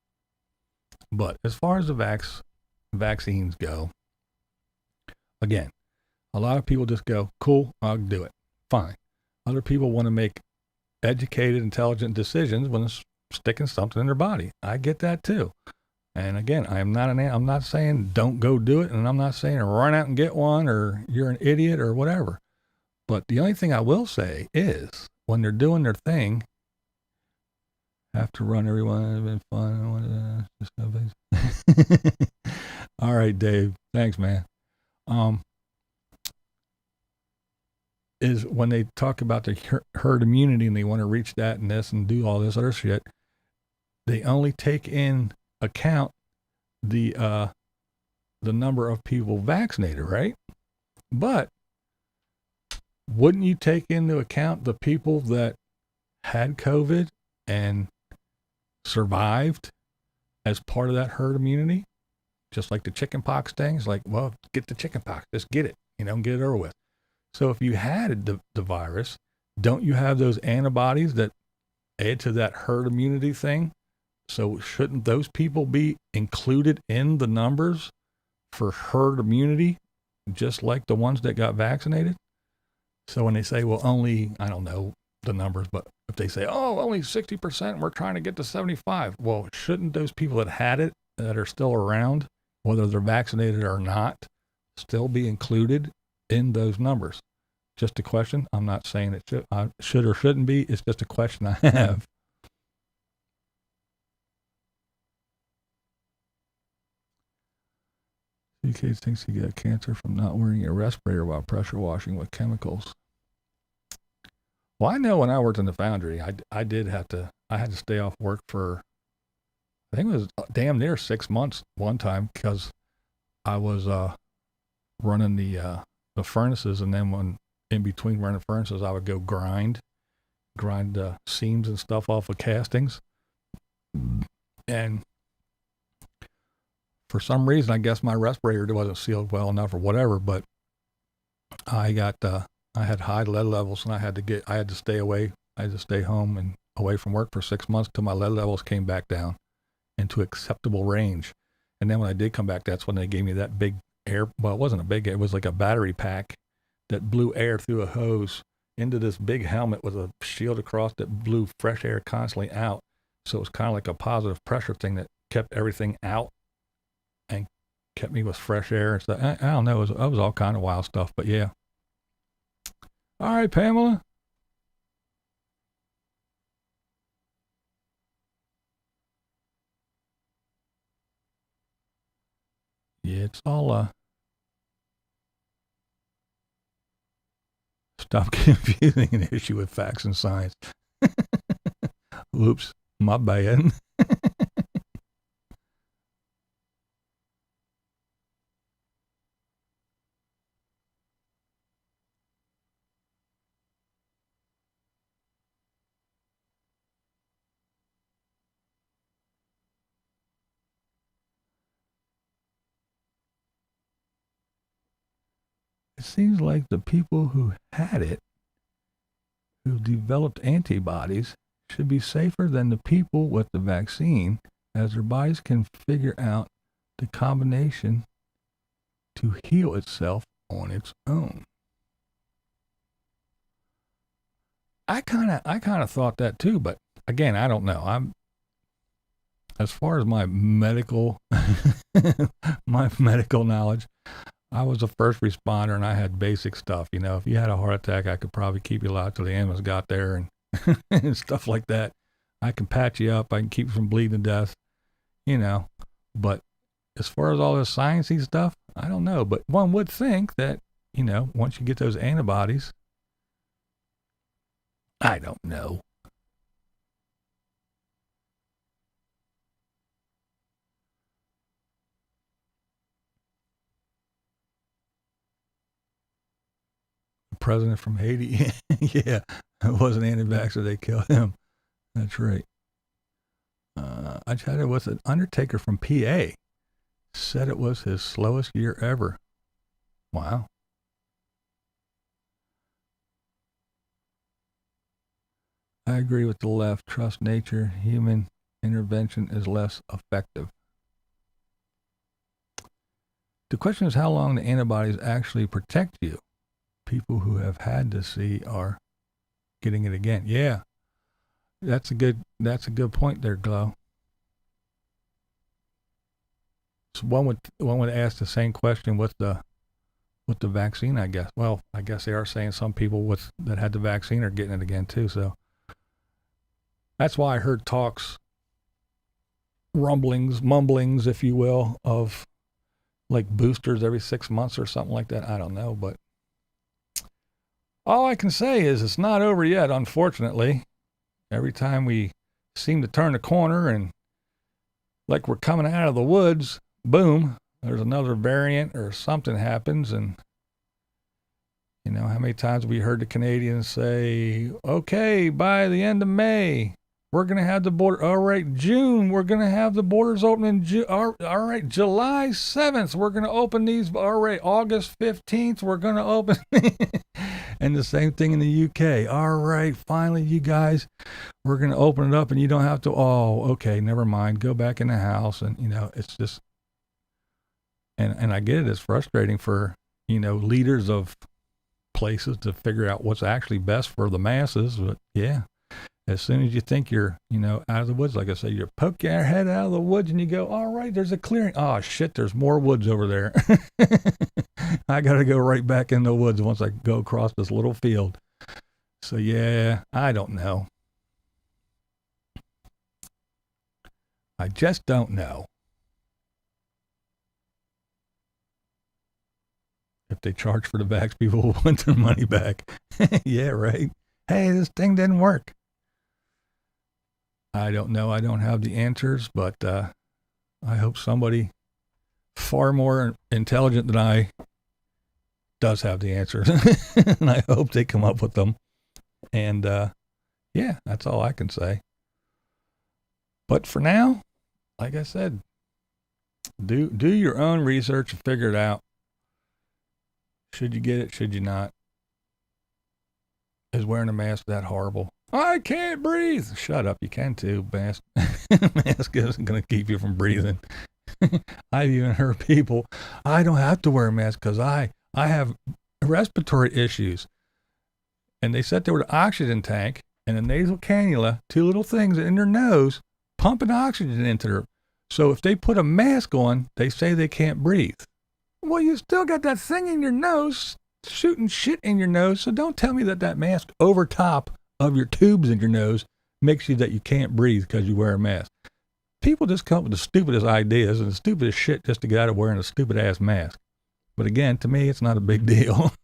But as far as the vaccines go, again, a lot of people just go, cool, I'll do it. Fine. Other people want to make educated, intelligent decisions when it's sticking something in their body. I get that too. And again, I'm not saying don't go do it, and I'm not saying run out and get one or you're an idiot or whatever. But the only thing I will say is when they're doing their thing, have to run everyone. It's been fun. Just nobody's. All right, Dave. Thanks, man. Is when they talk about the herd immunity and they want to reach that and this and do all this other shit, they only take in account the number of people vaccinated, right? But wouldn't you take into account the people that had COVID and survived as part of that herd immunity? Just like the chicken pox thing. It's like, well, get the chicken pox. Just get it, and get it over with. So if you had the virus, don't you have those antibodies that add to that herd immunity thing? So shouldn't those people be included in the numbers for herd immunity, just like the ones that got vaccinated? So when they say, well, only, I don't know the numbers, but if they say, oh, only 60%, we're trying to get to 75. Well, shouldn't those people that had it, that are still around, whether they're vaccinated or not, still be included in those numbers? Just a question. I'm not saying it should or shouldn't be. It's just a question I have. CK thinks he got cancer from not wearing a respirator while pressure washing with chemicals. Well, I know when I worked in the foundry, I had to stay off work for, I think it was damn near 6 months one time, because I was running the furnaces, and then when in between running furnaces, I would go grind seams and stuff off of castings. And for some reason, I guess my respirator wasn't sealed well enough or whatever, but I had high lead levels, and I had to stay away. I had to stay home and away from work for 6 months till my lead levels came back down into acceptable range. And then when I did come back, that's when they gave me that big air. Well, it wasn't a big, it was like a battery pack that blew air through a hose into this big helmet with a shield across that blew fresh air constantly out. So it was kind of like a positive pressure thing that kept everything out and kept me with fresh air and stuff. I don't know. It was all kind of wild stuff, but yeah. All right, Pamela. Yeah, it's all, stop confusing an issue with facts and science. Oops, my bad. It seems like the people who had it, who developed antibodies, should be safer than the people with the vaccine, as their bodies can figure out the combination to heal itself on its own. I kind of thought that too, but again, I don't know. I'm, as far as my medical knowledge, I was a first responder, and I had basic stuff. If you had a heart attack, I could probably keep you alive till the ambulance got there, and and stuff like that. I can patch you up. I can keep you from bleeding to death. But as far as all this sciencey stuff, I don't know. But one would think that once you get those antibodies, I don't know. President from Haiti. Yeah, it was an anti-vaxxer. They killed him. That's right. I chatted with an undertaker from PA. Said it was his slowest year ever. Wow. I agree with the left. Trust nature. Human intervention is less effective. The question is how long the antibodies actually protect you. People who have had to see are getting it again. Yeah, that's a good point there, Glow. So one would ask the same question with the vaccine, I guess. Well, I guess they are saying some people that had the vaccine are getting it again too. So that's why I heard talks, rumblings, mumblings, if you will, of like boosters every 6 months or something like that. I don't know, but all I can say is it's not over yet, unfortunately. Every time we seem to turn the corner and like we're coming out of the woods, boom, there's another variant or something happens, and You know, how many times we heard the Canadians say, okay, by the end of May, we're going to have the border. All right, June, we're going to have the borders open in June. All right, July 7th, we're going to open these. All right, August 15th, we're going to open. And the same thing in the UK. All right, finally, you guys, we're going to open it up and you don't have to. Oh, okay, never mind. Go back in the house. And, you know, it's just, and I get it. It's frustrating for, you know, leaders of places to figure out what's actually best for the masses. But yeah, as soon as you think you're, you know, out of the woods, like I said, you poke your head out of the woods and you go, all right, there's a clearing. Oh shit, there's more woods over there. I got to go right back in the woods once I go across this little field. So yeah, I don't know. I just don't know. If they charge for the vax, people will want their money back. Yeah, right. Hey, this thing didn't work. I don't know. I don't have the answers, but I hope somebody far more intelligent than I does have the answers. And I hope they come up with them. And yeah, that's all I can say. But for now, like I said, do your own research and figure it out. Should you get it? Should you not? Is wearing a mask that horrible? I can't breathe. Shut up. You can too. Mask isn't going to keep you from breathing. I've even heard people, I don't have to wear a mask because I have respiratory issues. And they sit there with an oxygen tank and a nasal cannula, two little things in their nose, pumping oxygen into their. So if they put a mask on, they say they can't breathe. Well, you still got that thing in your nose, shooting shit in your nose. So don't tell me that mask over top of your tubes in your nose makes you that you can't breathe because you wear a mask. People just come up with the stupidest ideas and the stupidest shit just to get out of wearing a stupid ass mask. But again, to me, it's not a big deal.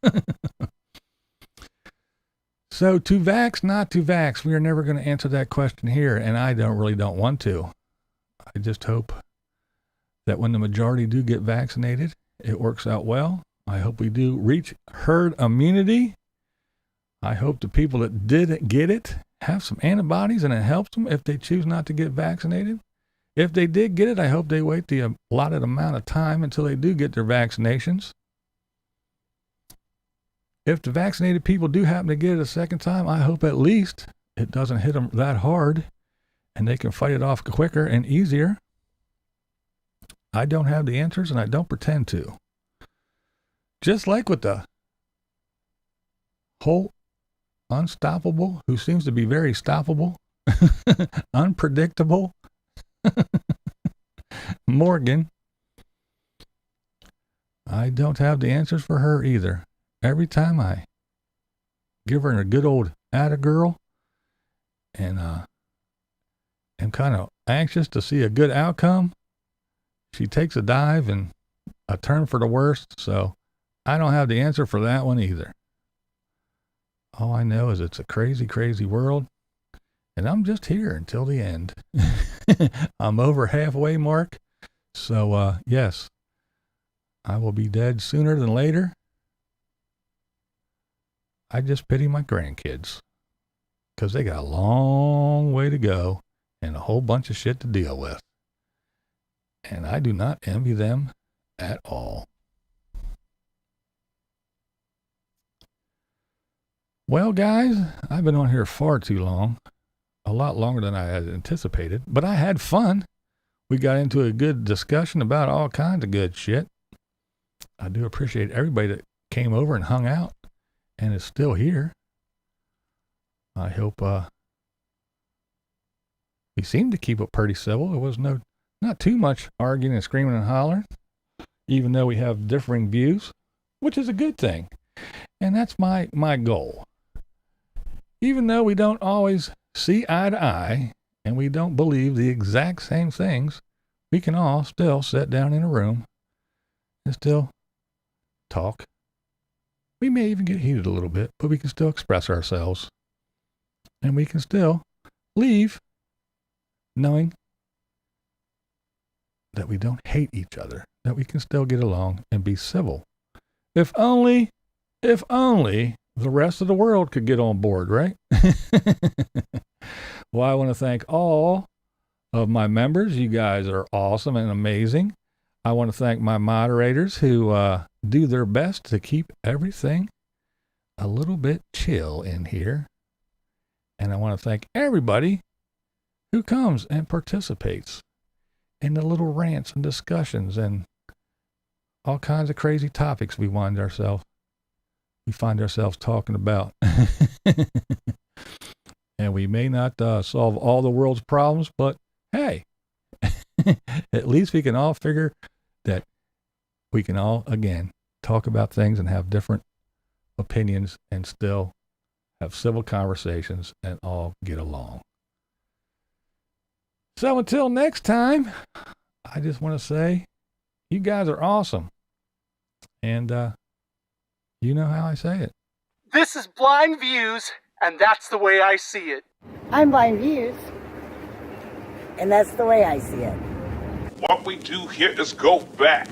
So to vax, not to vax, we are never going to answer that question here. And I don't want to. I just hope that when the majority do get vaccinated, it works out well. I hope we do reach herd immunity. I hope the people that didn't get it have some antibodies and it helps them if they choose not to get vaccinated. If they did get it, I hope they wait the allotted amount of time until they do get their vaccinations. If the vaccinated people do happen to get it a second time, I hope at least it doesn't hit them that hard and they can fight it off quicker and easier. I don't have the answers and I don't pretend to. Just like with the whole unstoppable, who seems to be very stoppable, unpredictable, Morgan. I don't have the answers for her either. Every time I give her a good old atta girl and am kind of anxious to see a good outcome, she takes a dive and a turn for the worst, so I don't have the answer for that one either. All I know is it's a crazy, crazy world, and I'm just here until the end. I'm over halfway mark, so yes, I will be dead sooner than later. I just pity my grandkids, because they got a long way to go and a whole bunch of shit to deal with. And I do not envy them at all. Well, guys, I've been on here far too long. A lot longer than I had anticipated. But I had fun. We got into a good discussion about all kinds of good shit. I do appreciate everybody that came over and hung out and is still here. I hope we seemed to keep it pretty civil. There was not too much arguing and screaming and hollering, even though we have differing views, which is a good thing. And that's my goal. Even though we don't always see eye to eye and we don't believe the exact same things, we can all still sit down in a room and still talk. We may even get heated a little bit, but we can still express ourselves. And we can still leave knowing that we don't hate each other, that we can still get along and be civil. If only If only the rest of the world could get on board, right? Well, I want to thank all of my members. You guys are awesome and amazing. I want to thank my moderators who do their best to keep everything a little bit chill in here. And I want to thank everybody who comes and participates in the little rants and discussions and all kinds of crazy topics we find ourselves talking about. And we may not solve all the world's problems, but hey, at least we can all figure that we can all, again, talk about things and have different opinions and still have civil conversations and all get along. So until next time, I just want to say you guys are awesome. And you know how I say it. This is BlindViews, and that's the way I see it. I'm BlindViews, and that's the way I see it. What we do here is go back.